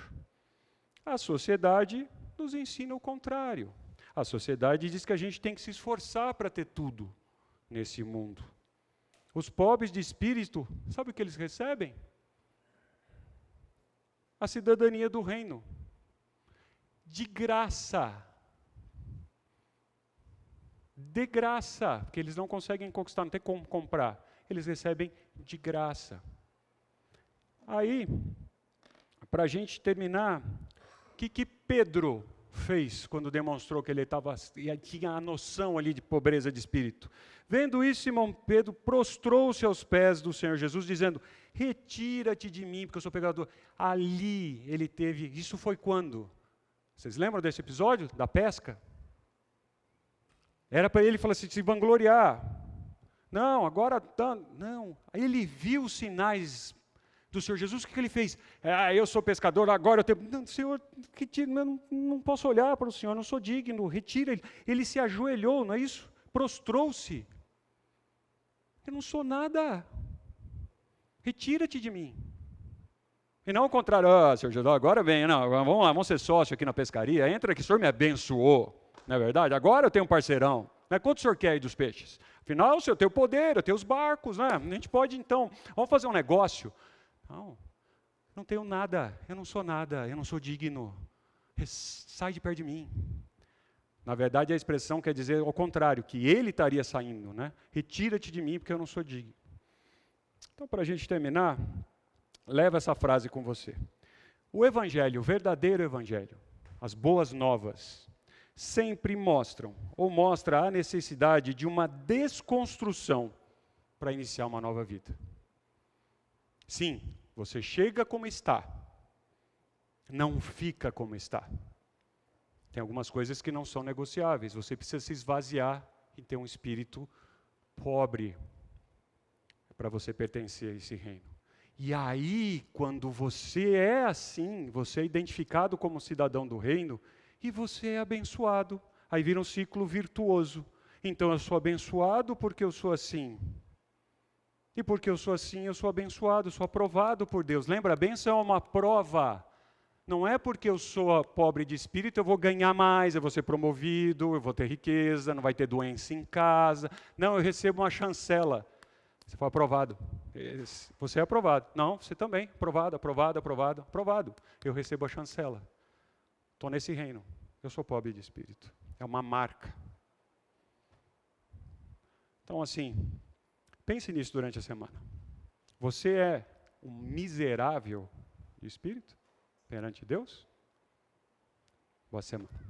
A sociedade nos ensina o contrário. A sociedade diz que a gente tem que se esforçar para ter tudo nesse mundo. Os pobres de espírito, sabe o que eles recebem? A cidadania do reino. De graça. De graça, porque eles não conseguem conquistar, não tem como comprar. Eles recebem de graça. Aí, para a gente terminar, o que Pedro fez quando demonstrou que ele tinha a noção ali de pobreza de espírito? Vendo isso, Simão Pedro prostrou-se aos pés do Senhor Jesus, dizendo, retira-te de mim, porque eu sou pecador. Ali ele teve, isso foi quando? Vocês lembram desse episódio, da pesca? Era para ele falar assim, se vangloriar. Não, agora, não. Aí ele viu os sinais do Senhor Jesus, o que ele fez? Eu sou pescador, agora eu tenho... Não, Senhor, eu não posso olhar para o Senhor, não sou digno, retira ele. Ele se ajoelhou, não é isso? Prostrou-se. Eu não sou nada. Retira-te de mim. E não ao contrário, Senhor Jesus, agora vem, não, vamos lá, vamos ser sócio aqui na pescaria, entra que o Senhor me abençoou. Não é verdade? Agora eu tenho um parceirão. Né? Quanto o senhor quer aí dos peixes? Afinal, eu tenho poder, eu tenho os barcos. Né? A gente pode, então, vamos fazer um negócio. Não tenho nada, eu não sou nada, eu não sou digno. Sai de perto de mim. Na verdade, a expressão quer dizer ao contrário, que ele estaria saindo. Né? Retira-te de mim, porque eu não sou digno. Então, para a gente terminar, leva essa frase com você. O evangelho, o verdadeiro evangelho, as boas novas, sempre mostra a necessidade de uma desconstrução para iniciar uma nova vida. Sim, você chega como está, não fica como está. Tem algumas coisas que não são negociáveis, você precisa se esvaziar e ter um espírito pobre para você pertencer a esse reino. E aí, quando você é assim, você é identificado como cidadão do reino, e você é abençoado, aí vira um ciclo virtuoso. Então eu sou abençoado porque eu sou assim. E porque eu sou assim, eu sou abençoado, sou aprovado por Deus. Lembra, a bênção é uma prova. Não é porque eu sou pobre de espírito, eu vou ganhar mais, eu vou ser promovido, eu vou ter riqueza, não vai ter doença em casa. Não, eu recebo uma chancela. Você foi aprovado. Você é aprovado. Não, você também. Aprovado, aprovado, aprovado, aprovado. Eu recebo a chancela. Estou nesse reino. Eu sou pobre de espírito. É uma marca. Então, assim, pense nisso durante a semana. Você é um miserável de espírito perante Deus? Boa semana.